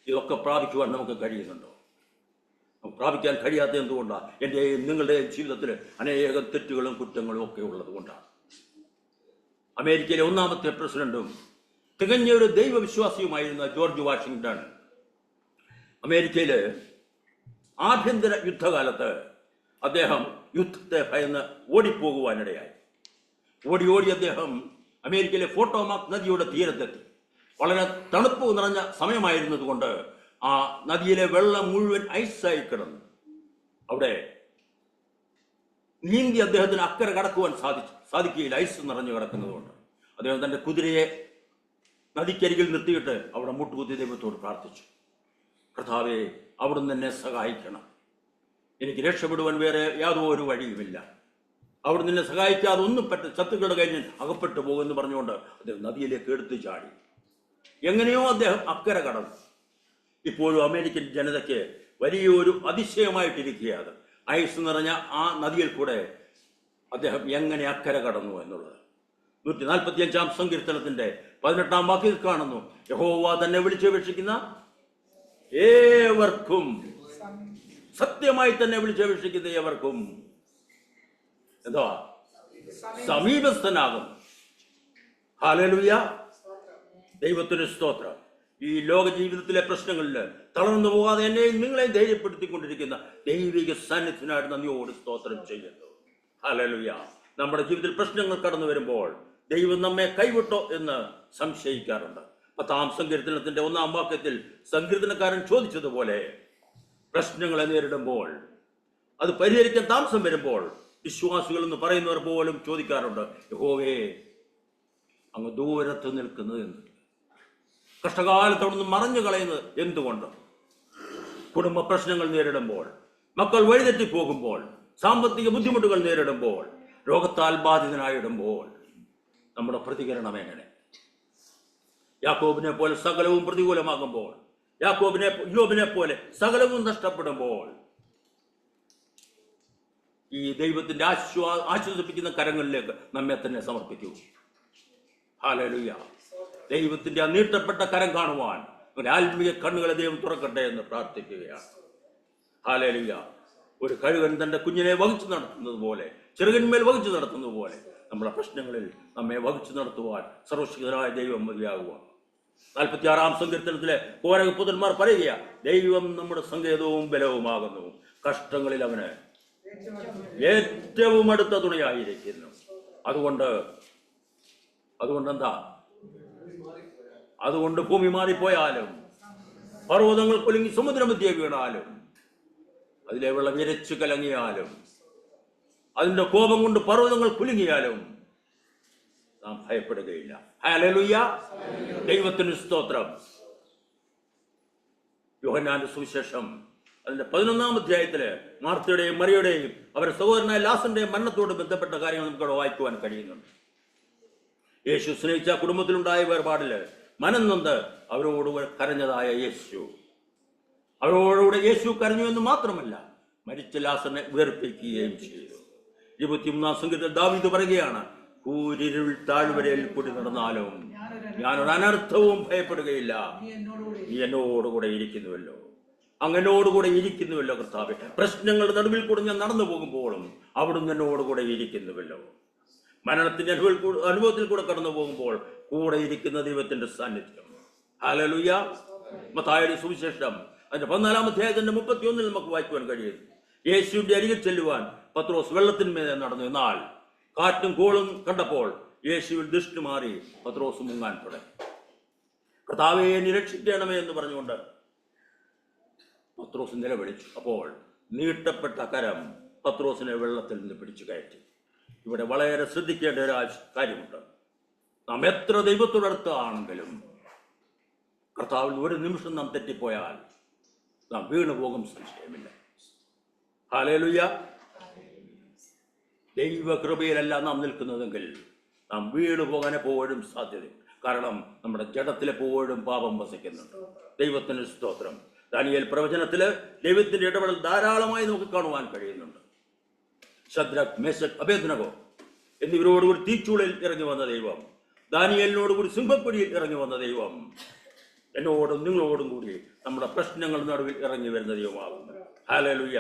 ഇതൊക്കെ പ്രാപിക്കുവാൻ നമുക്ക് കഴിയുന്നുണ്ടോ? നമുക്ക് പ്രാപിക്കാൻ കഴിയാത്ത എന്തുകൊണ്ടാണ്? എൻ്റെയും നിങ്ങളുടെയും ജീവിതത്തിൽ അനേകം തെറ്റുകളും കുറ്റങ്ങളും ഒക്കെ ഉള്ളത് കൊണ്ടാണ്. അമേരിക്കയിലെ 1-ാമത്തെ പ്രസിഡന്റും തികഞ്ഞ ഒരു ദൈവവിശ്വാസിയുമായിരുന്ന ജോർജ് വാഷിംഗ്ടൺ അമേരിക്കയിൽ ആഭ്യന്തര യുദ്ധകാലത്ത് അദ്ദേഹം യുദ്ധത്തെ ഭയന്ന് ഓടിപ്പോകുവാനിടയായി. ഓടി അദ്ദേഹം അമേരിക്കയിലെ പോട്ടോമാക് നദിയുടെ തീരത്തെത്തി. വളരെ തണുപ്പ് നിറഞ്ഞ സമയമായിരുന്നത് കൊണ്ട് ആ നദിയിലെ വെള്ളം മുഴുവൻ ഐസായി കിടന്നു. അവിടെ നീന്തി അദ്ദേഹത്തിന് അക്കരെ കടക്കുവാൻ സാധിക്കുകയില്ല, ഐസ് നിറഞ്ഞു കിടക്കുന്നതുകൊണ്ട്. അദ്ദേഹം തൻ്റെ കുതിരയെ നദിക്കരികിൽ നിർത്തിയിട്ട് അവിടെ മുട്ടുകുത്തി ദൈവത്തോട് പ്രാർത്ഥിച്ചു, കർത്താവേ, അവിടുന്ന് എന്നെ സഹായിക്കണം. എനിക്ക് രക്ഷപ്പെടുവാൻ വേറെ യാതൊരു വഴിയുമില്ല. അവിടുന്ന് എന്നെ സഹായിക്കാതെ ഒന്നും ശത്രുക്കളുടെ കയ്യിൽ അകപ്പെട്ടു പോകുമെന്ന് പറഞ്ഞുകൊണ്ട് അദ്ദേഹം നദിയിലേക്ക് എടുത്തു ചാടി. എങ്ങനെയോ അദ്ദേഹം അക്കരെ കടന്നു. ഇപ്പോഴും അമേരിക്കൻ ജനതയ്ക്ക് വലിയൊരു അതിശയമായിട്ടിരിക്കുകയാണ് ഐസ് നിറഞ്ഞ ആ നദിയിൽ കൂടെ അദ്ദേഹം എങ്ങനെ അക്കരെ കടന്നു എന്നുള്ളത്. 145-ാം സങ്കീർത്തനത്തിന്റെ 18-ാം വാക്യത്തിൽ കാണുന്നു, യഹോവ തന്നെ വിളിച്ചപേക്ഷിക്കുന്ന ഏവർക്കും, സത്യമായി തന്നെ വിളിച്ചപേക്ഷിക്കുന്ന ഏവർക്കും എന്താ സമീപസ്ഥനാകും. ഹല്ലേലൂയ, ദൈവത്തിന് സ്തോത്രം. ഈ ലോക ജീവിതത്തിലെ പ്രശ്നങ്ങളിൽ തളർന്നു പോകാതെ എന്നെയും നിങ്ങളെയും ധൈര്യപ്പെടുത്തിക്കൊണ്ടിരിക്കുന്ന ദൈവിക സാന്നിധ്യത്തിനായിട്ട് നന്ദിയോട് സ്തോത്രം ചെയ്യുന്നു. ഹല്ലേലൂയ. നമ്മുടെ ജീവിതത്തിൽ പ്രശ്നങ്ങൾ കടന്നു വരുമ്പോൾ ദൈവം നമ്മെ കൈവിട്ടോ എന്ന് സംശയിക്കാറുണ്ട്. 10-ാം സങ്കീർത്തനത്തിന്റെ 1-ാം വാക്യത്തിൽ സങ്കീർത്തനക്കാരൻ ചോദിച്ചതുപോലെ, പ്രശ്നങ്ങളെ നേരിടുമ്പോൾ, അത് പരിഹരിക്കാൻ താമസം വരുമ്പോൾ വിശ്വാസികൾ എന്ന് പറയുന്നവർ പോലും ചോദിക്കാറുണ്ട്, യഹോവേ, അങ്ങ് ദൂരത്ത് നിൽക്കുന്നത് എന്ത്? കഷ്ടകാലത്ത് അവിടുന്ന് മറഞ്ഞു കളയുന്നത് എന്തുകൊണ്ട്? കുടുംബ പ്രശ്നങ്ങൾ നേരിടുമ്പോൾ, മക്കൾ വഴിതെറ്റിപ്പോകുമ്പോൾ, സാമ്പത്തിക ബുദ്ധിമുട്ടുകൾ നേരിടുമ്പോൾ, രോഗത്താൽ ബാധിതനായിടുമ്പോൾ നമ്മുടെ പ്രതികരണം എങ്ങനെ? യാക്കോബിനെ പോലെ സകലവും പ്രതികൂലമാകുമ്പോൾ, യോബിനെ പോലെ സകലവും നഷ്ടപ്പെടുമ്പോൾ ഈ ദൈവത്തിന്റെ ആശ്വസിപ്പിക്കുന്ന കരങ്ങളിലേക്ക് നമ്മെ തന്നെ സമർപ്പിക്കൂ. ഹല്ലേലൂയ. ദൈവത്തിന്റെ ആ നീട്ടപ്പെട്ട കരം കാണുവാൻ ഒരു ആത്മീയ കണ്ണുകളെ ദൈവം തുറക്കട്ടെ എന്ന് പ്രാർത്ഥിക്കുകയാണ്. ഹല്ലേലൂയ. ഒരു കഴുകൻ തന്റെ കുഞ്ഞിനെ വഹിച്ചു നടത്തുന്നത് പോലെ, ചെറുകന്മേൽ വഹിച്ചു നടത്തുന്നത് പോലെ നമ്മുടെ പ്രശ്നങ്ങളിൽ നമ്മെ വഹിച്ചു നടത്തുവാൻ സർവശക്തനായ ദൈവം മതിയാകുവാൻ. 46-ാം സങ്കീർത്തനത്തിലെ കോരകപുത്രന്മാർ പറയുക, ദൈവം നമ്മുടെ സങ്കേതവും ബലവുമാകുന്നു, കഷ്ടങ്ങളിൽ അവന് ഏറ്റവും അടുത്ത തുണയായിരിക്കുന്നു. അതുകൊണ്ട് ഭൂമി മാറിപ്പോയാലും, പർവ്വതങ്ങൾ കുലുങ്ങി സമുദ്രമധ്യേ വീണാലും, അതിലെ വെള്ളം ഇരച്ചു കലങ്ങിയാലും, അതിന്റെ കോപം കൊണ്ട് പർവ്വതങ്ങൾ കുലുങ്ങിയാലും നാം ഭയപ്പെടുകയില്ല. ഹല്ലേലൂയ, ദൈവത്തിന് സ്തോത്രം. യോഹന്നാന്റെ സുവിശേഷം അതിന്റെ 11-ാം അധ്യായത്തില് മാർത്തയുടെയും മറിയുടെയും അവരുടെ സഹോദരനായ ലാസറിന്റെയും മരണത്തോട് ബന്ധപ്പെട്ട കാര്യങ്ങൾ നമുക്കവിടെ വായിക്കുവാൻ കഴിയുന്നുണ്ട്. യേശു സ്നേഹിച്ച കുടുംബത്തിലുണ്ടായ വേർപാടില് മനംനൊന്ത് അവരോട് കരഞ്ഞതായ യേശു, അവരോടുകൂടെ യേശു കരഞ്ഞു എന്ന് മാത്രമല്ല, മരിച്ച ലാസറിനെ ഉയർപ്പിക്കുകയും ചെയ്തു. 23-ാം സംഗീതത്തിൽ ദാവീദ് പറയുകയാണ്, കൂരിരുൾ താഴ്വരയിൽ കൂടി നടന്നാലും ഞാനൊരു അനർത്ഥവും ഭയപ്പെടുകയില്ല, നീ എന്നോടുകൂടെ ഇരിക്കുന്നുവല്ലോ. അങ്ങനോടുകൂടെ ഇരിക്കുന്നുവല്ലോ കർത്താവേ. പ്രശ്നങ്ങളുടെ നടുവിൽ കൂടെ ഞാൻ നടന്നു പോകുമ്പോഴും അവിടുന്ന് എന്നോടുകൂടെ ഇരിക്കുന്നുവല്ലോ. മരണത്തിന്റെ അനുഭവത്തിൽ കൂടെ കടന്നു പോകുമ്പോൾ കൂടെ ഇരിക്കുന്ന ദൈവത്തിന്റെ സാന്നിധ്യം. ഹല്ലേലൂയ. മത്തായിയുടെ സുവിശേഷം അതിന്റെ 14-ാം അധ്യായത്തിന്റെ 31-ൽ നമുക്ക് വായിക്കുവാൻ കഴിയുന്നു. യേശുവിന്റെ അരികിൽ ചെല്ലുവാൻ പത്രോസ് വെള്ളത്തിന്മേൽ നടന്നു. എന്നാൽ കാറ്റും കോളും കണ്ടപ്പോൾ യേശുവിൽ ദൃഷ്ടി മാറി പത്രോസ് മുങ്ങാൻ തുടങ്ങി. കർത്താവേ, എന്നെ രക്ഷിക്കണമേ എന്ന് പറഞ്ഞുകൊണ്ട് പത്രോസ് നിലവിളിച്ചു. അപ്പോൾ നീട്ടപ്പെട്ട കരം പത്രോസിനെ വെള്ളത്തിൽ നിന്ന് പിടിച്ചു കയറ്റി. ഇവിടെ വളരെ ശ്രദ്ധിക്കേണ്ട ഒരു കാര്യമുണ്ട്. നാം എത്ര ദൈവത്തോടടുത്താണെങ്കിലും കർത്താവിൽ ഒരു നിമിഷം നാം തെറ്റിപ്പോയാൽ നാം വീണു പോകും, സംശയമില്ല. ഹല്ലേലൂയ. ദൈവകൃപയിലല്ല നാം നിൽക്കുന്നതെങ്കിൽ നാം വീണു പോകാൻ എപ്പോഴും സാധ്യതയുണ്ട്. കാരണം നമ്മുടെ ജഡത്തിലെപ്പോഴും പാപം വസിക്കുന്നുണ്ട്. ദൈവത്തിന് സ്തോത്രം. ദാനിയേൽ പ്രവചനത്തില് ദൈവത്തിന്റെ ഇടപെടൽ ധാരാളമായി നമുക്ക് കാണുവാൻ കഴിയുന്നുണ്ട്. ശദ്രക്, മേശക്, അബേദ്നഗോ എന്നിവരോടുകൂടി തീച്ചൂളയിൽ ഇറങ്ങി വന്ന ദൈവം, ദാനിയേലിനോടുകൂടി സിംഹക്കുഴിയിൽ ഇറങ്ങി വന്ന ദൈവം, എന്നോടും നിങ്ങളോടും കൂടി നമ്മുടെ പ്രശ്നങ്ങളുടെ നടുവിൽ ഇറങ്ങി വരുന്ന ദൈവമാകുന്നു. ഹല്ലേലൂയ.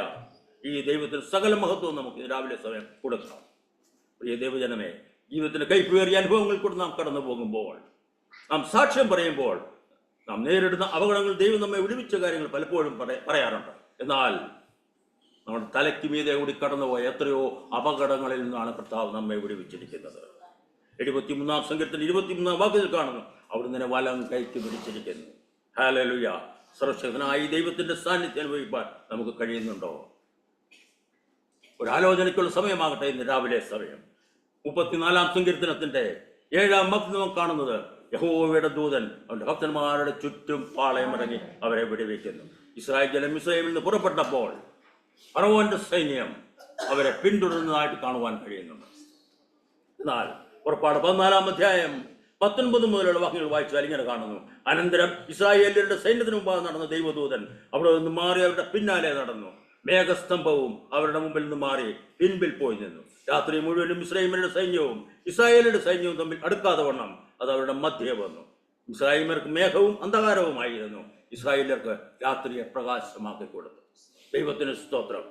ഈ ദൈവത്തിന് സകല മഹത്വവും നമുക്ക് രാവിലെ സമയം കൊടുക്കാം. പ്രിയ ദൈവജനമേ, ജീവിതത്തിന്റെ കൈപ്പേറിയ അനുഭവങ്ങൾ കൂടെ നാം കടന്നു പോകുമ്പോൾ, നാം സാക്ഷ്യം പറയുമ്പോൾ, നാം നേരിടുന്ന അപകടങ്ങൾ ദൈവം നമ്മെ വിടുവിച്ച കാര്യങ്ങൾ പലപ്പോഴും പറയാറുണ്ട്. എന്നാൽ നമ്മുടെ തലയ്ക്ക് മീതെ കൂടി കടന്നുപോയ എത്രയോ അപകടങ്ങളിൽ നിന്നാണ് കർത്താവ് നമ്മെ വിടുവിച്ചിരിക്കുന്നത്. 73-ാം സംഗീതത്തിൽ 23-ാം വാക്യത്തിൽ കാണുന്നു, അവിടുന്ന് വലം കൈക്ക് പിടിച്ചിരിക്കുന്നു. ഹല്ലേലൂയ. സർവശക്തനായ ദൈവത്തിന്റെ സാന്നിധ്യം അനുഭവിക്കാൻ നമുക്ക് കഴിയുന്നുണ്ടോ? ഒരു ആലോചനയ്ക്കുള്ള സമയമാകട്ടെ ഇന്ന് രാവിലെ സമയം. 34-ാം സങ്കീർത്തനത്തിന്റെ 7-ാം വാക്യം കാണുന്നത്, യഹോവയുടെ ദൂതൻ അവന്റെ ഭക്തന്മാരുടെ ചുറ്റും പാളയമിറങ്ങി അവരെ വിടുവിക്കുന്നു. ഇസ്രായേൽ ജനം മിസ്രയീമിൽ നിന്ന് പുറപ്പെട്ടപ്പോൾ ഫറവോന്റെ സൈന്യം അവരെ പിന്തുടരുന്നതായിട്ട് കാണുവാൻ കഴിയുന്നുണ്ട്. എന്നാൽ പുറപ്പാട് 14-ാം അധ്യായം 19 മുതലുള്ള വാക്യങ്ങൾ വായിച്ചാൽ ഇങ്ങനെ കാണുന്നു, അനന്തരം ഇസ്രായേലിയരുടെ സൈന്യത്തിന് മുമ്പാകെ നടന്ന ദൈവദൂതൻ അവിടെ നിന്ന് മാറി അവരുടെ പിന്നാലെ നടന്നു. മേഘസ്തംഭവും അവരുടെ മുമ്പിൽ നിന്ന് മാറി പിൻപിൽ പോയി നിന്നു. രാത്രി മുഴുവനും ഇസ്രായേലിന്റെ സൈന്യവും ഇസ്രായേലിന്റെ സൈന്യവും തമ്മിൽ അടുക്കാതെ വണ്ണം അത് അവരുടെ മധ്യേ വന്നു. ഇസ്രായേലിയർക്ക് മേഘവും അന്ധകാരവുമായിരുന്നു, ഇസ്രായേലിയർക്ക് രാത്രിയെ പ്രകാശമാക്കി കൊടുത്തു. ദൈവത്തിന് സ്തോത്രം.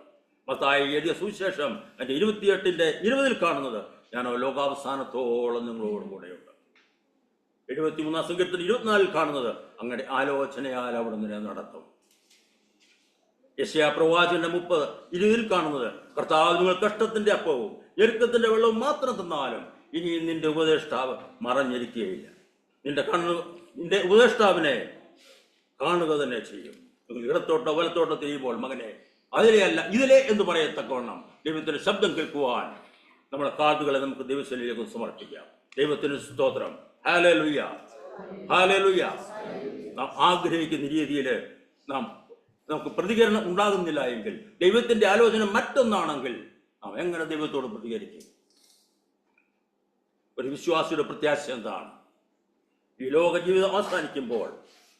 മത്തായി എഴുതിയ സുവിശേഷം അതിന്റെ 28-ന്റെ 20-ൽ കാണുന്നത്, ഞാനോ ലോകാവസാനത്തോളം നിങ്ങളോടും കൂടെയുണ്ട്. 73-ാം സങ്കീർത്തനം 24-ൽ കാണുന്നത്, അങ്ങനെ ആലോചനയാൽ അവിടുന്ന് നടത്തും. യെശയ്യാ പ്രവാചകന്റെ 30:20-ൽ കാണുന്നത്, കർത്താവ് നിങ്ങൾ കഷ്ടത്തിന്റെ അപ്പവും ഞെരുക്കത്തിന്റെ വെള്ളവും മാത്രം തന്നാലും ഇനി നിന്റെ ഉപദേഷ്ടാവ് മറഞ്ഞിരിക്കുകയില്ല. നിന്റെ ഉപദേഷ്ടാവിനെ കാണുക തന്നെ ചെയ്യും. നിങ്ങൾ ഇടത്തോട്ടോ വലത്തോട്ടോ തിരിയുമ്പോൾ മകനെ അതിലെയല്ല ഇതിലെ എന്ന് പറയത്തക്കവണ്ണം ദൈവത്തിന്റെ ശബ്ദം കേൾക്കുവാൻ നമ്മുടെ കാതുകളെ നമുക്ക് ദൈവശൈലിയിലേക്ക് സമർപ്പിക്കാം. ദൈവത്തിന് സ്തോത്രം. ഹല്ലേലൂയ. ഹല്ലേലൂയ. നാം ആഗ്രഹിക്കുന്ന രീതിയിൽ നമുക്ക് പ്രതികരണം ഉണ്ടാകുന്നില്ല എങ്കിൽ, ദൈവത്തിന്റെ ആലോചന മറ്റൊന്നാണെങ്കിൽ നാം എങ്ങനെ ദൈവത്തോട് പ്രതികരിക്കും? ഒരു വിശ്വാസിയുടെ പ്രത്യാശ എന്താണ്? ഈ ലോക ജീവിതം അവസാനിക്കുമ്പോൾ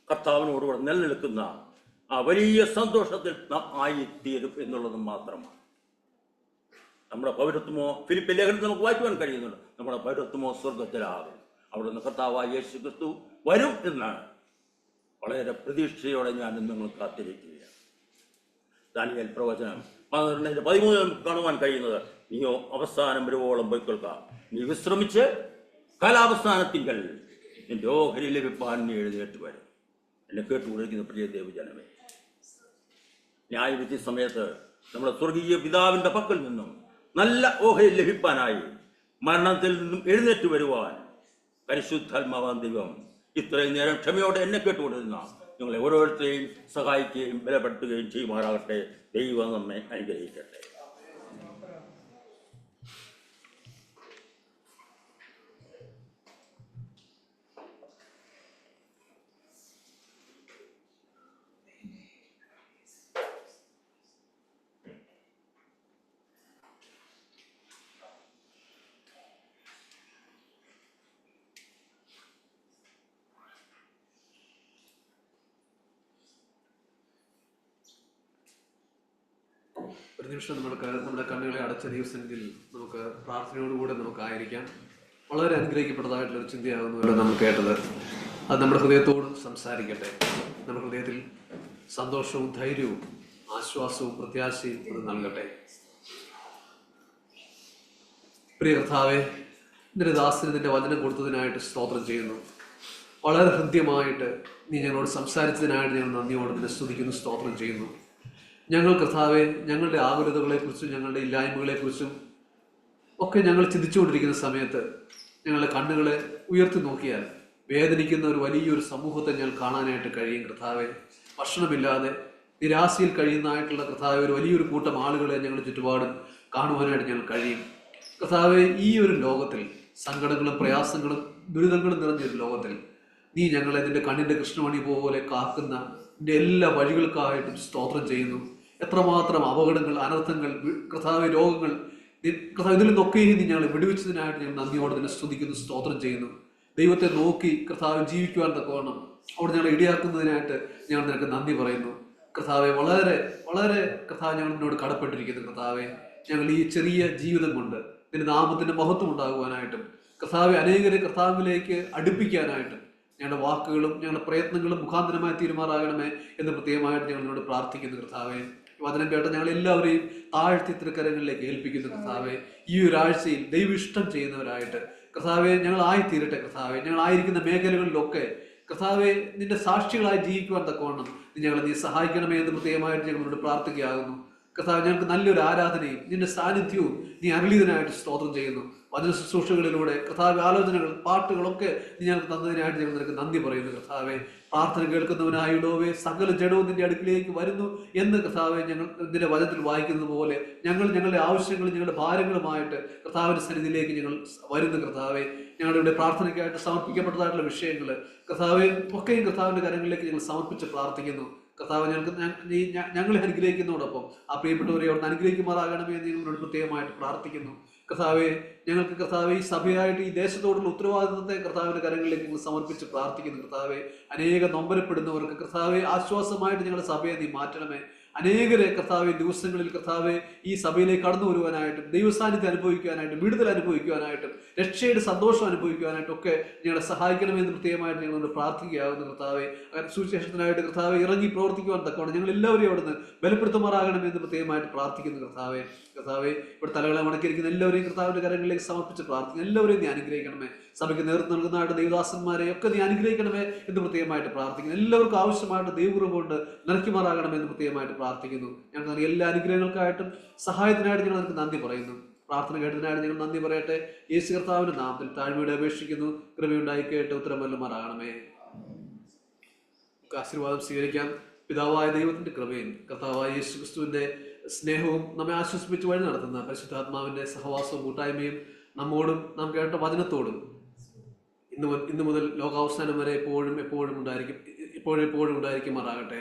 കർത്താവിനോടുകൂടെ നിലനിൽക്കുന്ന ആ വലിയ സന്തോഷത്തിൽ നാം ആയിത്തീരും എന്നുള്ളത് മാത്രമാണ്. നമ്മുടെ പൗരത്വമോ, ഫിലിപ്പിയ ലേഖനത്തിൽ നമുക്ക് വായിക്കുവാൻ കഴിയുന്നുണ്ട്, നമ്മുടെ പൗരത്വമോ സ്വർഗത്തിലാകും. അവിടുന്ന് കർത്താവായ യേശു ക്രിസ്തു വരും എന്നാണ് വളരെ പ്രതീക്ഷയോടെ ഞാൻ നിങ്ങൾ കാത്തിരിക്കുകയാണ്. ദാനിയേൽ പ്രവചനം 13 കാണുവാൻ കഴിയുന്നത്, നീയോ അവസാനം വരുവോളം പോയിക്കൊള്ളുക, നീ വിശ്രമിച്ച് കാലാവസാനത്തിങ്കൽ നിന്റെ ഓഹരി ലഭിപ്പാൻ നീ എഴുന്നേറ്റ് വരും. എന്നെ കേട്ടുകൊണ്ടിരിക്കുന്ന പ്രിയ ദൈവജനമേ, ന്യായവിധി സമയത്ത് നമ്മുടെ സ്വർഗീയ പിതാവിന്റെ പക്കൽ നിന്നും നല്ല ഓഹരി ലഭിപ്പാനായി മരണത്തിൽ നിന്നും എഴുന്നേറ്റ് വരുവാൻ പരിശുദ്ധാത്മാവാൻ ദൈവം ഇത്രയും നേരം ക്ഷമയോടെ എന്നെ കേട്ടുകൊണ്ടിരുന്ന നിങ്ങളെ ഓരോരുത്തരെയും സഹായിക്കുകയും ബലപ്പെടുത്തുകയും ചെയ്യുമാറാകട്ടെ. ദൈവം നമ്മെ അനുഗ്രഹിക്കട്ടെ. ഒരു നിമിഷം നമ്മുടെ കണ്ണുകളെ അടച്ച ദൈവസന്നിധിയിൽ നമുക്ക് പ്രാർത്ഥനയോടുകൂടെ നമുക്കായിരിക്കാം. വളരെ അനുഗ്രഹിക്കപ്പെട്ടതായിട്ടുള്ളൊരു ചിന്തയാകുന്നവരെ നമ്മൾ കേട്ടത്. അത് നമ്മുടെ ഹൃദയത്തോടും സംസാരിക്കട്ടെ. നമ്മുടെ ഹൃദയത്തിൽ സന്തോഷവും ധൈര്യവും ആശ്വാസവും പ്രത്യാശയും അത് നൽകട്ടെ. പ്രിയ കർത്താവേ, നിന്റെ ദാസന് നിന്റെ വചനം കൊടുത്തതിനായിട്ട് സ്തോത്രം ചെയ്യുന്നു. വളരെ ഹൃദ്യമായിട്ട് നീ ഞങ്ങളോട് സംസാരിച്ചതിനായിട്ട് ഞങ്ങൾ നന്ദിയോടെ നിന്നെ സ്തുതിക്കുന്നു, സ്തോത്രം ചെയ്യുന്നു. ഞങ്ങൾ കർത്താവെ, ഞങ്ങളുടെ ആകുലതകളെക്കുറിച്ചും ഞങ്ങളുടെ ഇല്ലായ്മകളെക്കുറിച്ചും ഒക്കെ ഞങ്ങൾ ചിന്തിച്ചുകൊണ്ടിരിക്കുന്ന സമയത്ത് ഞങ്ങളുടെ കണ്ണുകളെ ഉയർത്തി നോക്കിയാൽ വേദനിക്കുന്ന ഒരു വലിയൊരു സമൂഹത്തെ ഞങ്ങൾ കാണാനായിട്ട് കഴിയും. കർത്താവെ, ഭക്ഷണമില്ലാതെ നിരാശയിൽ കഴിയുന്നതായിട്ടുള്ള കർത്താവെ ഒരു വലിയൊരു കൂട്ടം ആളുകളെ ഞങ്ങളുടെ ചുറ്റുപാടും കാണുവാനായിട്ട് ഞങ്ങൾ കഴിയും. കർത്താവെ, ഈ ഒരു ലോകത്തിൽ സങ്കടങ്ങളും പ്രയാസങ്ങളും ദുരിതങ്ങളും നിറഞ്ഞൊരു ലോകത്തിൽ നീ ഞങ്ങളെ നിന്റെ കണ്ണിന്റെ കൃഷ്ണമണി പോലെ കാക്കുന്ന നിന്റെ എല്ലാ വഴികൾക്കായിട്ടും സ്തോത്രം ചെയ്യുന്നു. എത്രമാത്രം അപകടങ്ങൾ, അനർത്ഥങ്ങൾ, കർത്താവ് രോഗങ്ങൾ, കർത്താവ് ഇതിൽ നിന്നൊക്കെയും നീ ഞങ്ങളെ വിടുവിച്ചതിനായിട്ട് ഞങ്ങൾ നന്ദിയോടെ നിന്നെ സ്തുതിക്കുന്നു, സ്തോത്രം ചെയ്യുന്നു. ദൈവത്തെ നോക്കി കർത്താവ് ജീവിക്കുവാൻ തക്കവണ്ണം അവിടെ ഞങ്ങളെ ഇടയാക്കുന്നതിനായിട്ട് ഞങ്ങൾ നിനക്ക് നന്ദി പറയുന്നു. കർത്താവെ, വളരെ വളരെ കർത്താവ് ഞങ്ങൾ നിന്നോട് കടപ്പെട്ടിരിക്കുന്നു. കർത്താവെ, ഞങ്ങൾ ഈ ചെറിയ ജീവിതം കൊണ്ട് നിന്റെ നാമത്തിന്റെ മഹത്വം ഉണ്ടാകുവാനായിട്ടും കർത്താവെ അനേകരെ കർത്താവിലേക്ക് അടുപ്പിക്കാനായിട്ടും ഞങ്ങളുടെ വാക്കുകളും ഞങ്ങളുടെ പ്രയത്നങ്ങളും മുഖാന്തരമായി തീരുമാറാകണമേ എന്ന് പ്രത്യേകമായിട്ട് ഞങ്ങൾ നിന്നോട് പ്രാർത്ഥിക്കുന്നു. കർത്താവെ, വചനം കേട്ട ഞങ്ങൾ എല്ലാവരെയും താഴ്ത്തി തൃക്കരങ്ങളിലേക്ക് ഏൽപ്പിക്കുന്നു. കർത്താവെ, ഈ ഒരാഴ്ചയിൽ ദൈവ ഇഷ്ടം ചെയ്യുന്നവരായിട്ട് കർത്താവെ ഞങ്ങൾ ആയിത്തീരട്ടെ. കർത്താവെ, ഞങ്ങളായിരിക്കുന്ന മേഖലകളിലൊക്കെ കർത്താവെ നിന്റെ സാക്ഷികളായി ജീവിക്കുവാൻ തക്കവണ്ണം നീ സഹായിക്കണമേ എന്ന് പ്രത്യേകമായിട്ട് ഞങ്ങളോട് പ്രാർത്ഥിക്കുകയാകുന്നു. കർത്താവ്, ഞങ്ങൾക്ക് നല്ലൊരു ആരാധനയും നിന്റെ സാന്നിധ്യവും നീ അരുളിയതിനായിട്ട് സ്തോത്രം ചെയ്യുന്നു. വചന ശുശ്രൂഷകളിലൂടെ കർത്താവ് ആലോചനകൾ, പാട്ടുകളൊക്കെ നീ ഞങ്ങൾക്ക് തന്നതിനായിട്ട് ഞങ്ങൾ നിനക്ക് നന്ദി പറയുന്നു. കർത്താവെ, പ്രാർത്ഥന കേൾക്കുന്നവനായിടോവേ സകല ജഡവും നിന്റെ അടുക്കിലേക്ക് വരുന്നു എന്ന് കർത്താവെ ഞങ്ങൾ നിന്റെ വചനത്തിൽ വായിക്കുന്നത് പോലെ ഞങ്ങളുടെ ആവശ്യങ്ങളും ഞങ്ങളുടെ ഭാരങ്ങളുമായിട്ട് കർത്താവിന്റെ സന്നിധിയിലേക്ക് ഞങ്ങൾ വരുന്നു. കർത്താവെ, ഞങ്ങളുടെ പ്രാർത്ഥനയ്ക്കായിട്ട് സമർപ്പിക്കപ്പെട്ടതായിട്ടുള്ള വിഷയങ്ങൾ കർത്താവെ ഒക്കെയും കർത്താവിന്റെ കരങ്ങളിലേക്ക് ഞങ്ങൾ സമർപ്പിച്ച് പ്രാർത്ഥിക്കുന്നു. കർത്താവ്, ഞങ്ങളെ അനുഗ്രഹിക്കുന്നതോടൊപ്പം ആ പ്രിയപ്പെട്ടവരെ അവിടെ അനുഗ്രഹിക്കുമാറാകണമേ എന്ന് ഞങ്ങളോട് പ്രത്യേകമായിട്ട് പ്രാർത്ഥിക്കുന്നു. കർത്താവെ, ഞങ്ങൾക്ക് കർത്താവെ ഈ സഭയായിട്ട് ഈ ദേശത്തോടുള്ള ഉത്തരവാദിത്വത്തെ കർത്താവിന്റെ കരങ്ങളിലേക്ക് ഞങ്ങൾ സമർപ്പിച്ച് പ്രാർത്ഥിക്കുന്നു. കർത്താവെ, അനേകം നൊമ്പരപ്പെടുന്നവർക്ക് കർത്താവെ ആശ്വാസമായിട്ട് ഞങ്ങളുടെ സഭയെ നീ മാറ്റണമേ. അനേകരെ കർത്താവെ ദിവസങ്ങളിൽ കർത്താവെ ഈ സഭയിലേക്ക് കടന്നു വരുവാനായിട്ടും ദൈവസാന്നിധ്യം അനുഭവിക്കുവാനായിട്ടും വിടുതൽ അനുഭവിക്കുവാനായിട്ടും രക്ഷയുടെ സന്തോഷം അനുഭവിക്കുവാനായിട്ടും ഒക്കെ ഞങ്ങളെ സഹായിക്കണമെന്ന് പ്രത്യേകമായിട്ട് ഞങ്ങളോട് പ്രാർത്ഥിക്കുകയാകുന്നു. കർത്താവെ, അങ്ങനെ സുവിശേഷത്തിനായിട്ട് കർത്താവെ ഇറങ്ങി പ്രവർത്തിക്കുവാൻ തക്കവണ്ണം ഞങ്ങൾ എല്ലാവരെയും അവിടുന്ന് ബലപ്പെടുത്തുമാറാകണമെന്ന് പ്രത്യേകമായിട്ട് പ്രാർത്ഥിക്കുന്നു. കർത്താവെ, ഇവിടെ തലകളെ മടക്കിയിരിക്കുന്ന എല്ലാവരെയും കർത്താവിന്റെ കരങ്ങളിലേക്ക് സമർപ്പിച്ച് പ്രാർത്ഥിക്കുന്നു. എല്ലാവരെയും നീ അനുഗ്രഹിക്കണമേ. സഭയ്ക്ക് നേതൃത്വം നൽകുന്നതായിട്ട് ദൈവദാസന്മാരെ ഒക്കെ നീ അനുഗ്രഹിക്കണമേ എന്ന് പ്രത്യേകമായിട്ട് പ്രാർത്ഥിക്കുന്നു. എല്ലാവർക്കും ആവശ്യമായിട്ട് ദൈവകൃപ കൊണ്ട് നിറയ്ക്കുമാറാകണമെന്ന് പ്രത്യേകമായിട്ട് പ്രാർത്ഥിക്കുന്നു. ഞങ്ങൾക്ക് എല്ലാ അനുഗ്രഹങ്ങൾക്കായിട്ടും സഹായത്തിനായിട്ട് ഞങ്ങൾ നിനക്ക് നന്ദി പറയുന്നു. പ്രാർത്ഥന കേട്ടതിനായിട്ട് ഞങ്ങൾ നന്ദി പറയട്ടെ. യേശു കർത്താവിന്റെ നാമത്തിൽ താഴ്മയോടെ അപേക്ഷിക്കുന്നു. കൃപയുണ്ടായി കേട്ട് ഉത്തരം വല്ലമാറാകണമേ. ആശീർവാദം സ്വീകരിക്കാം. പിതാവായ ദൈവത്തിന്റെ കൃപയും കർത്താവായ യേശു ക്രിസ്തുവിന്റെ സ്നേഹവും നമ്മെ ആശ്വസിപ്പിച്ച് വഴി നടത്തുന്ന പരിശുദ്ധാത്മാവിന്റെ സഹവാസവും കൂട്ടായ്മയും നമ്മോടും നാം കേട്ട വചനത്തോടും ഇന്ന് മുതൽ ലോകാവസാനം വരെ എപ്പോഴും ഉണ്ടായിരിക്കുമാറാകട്ടെ.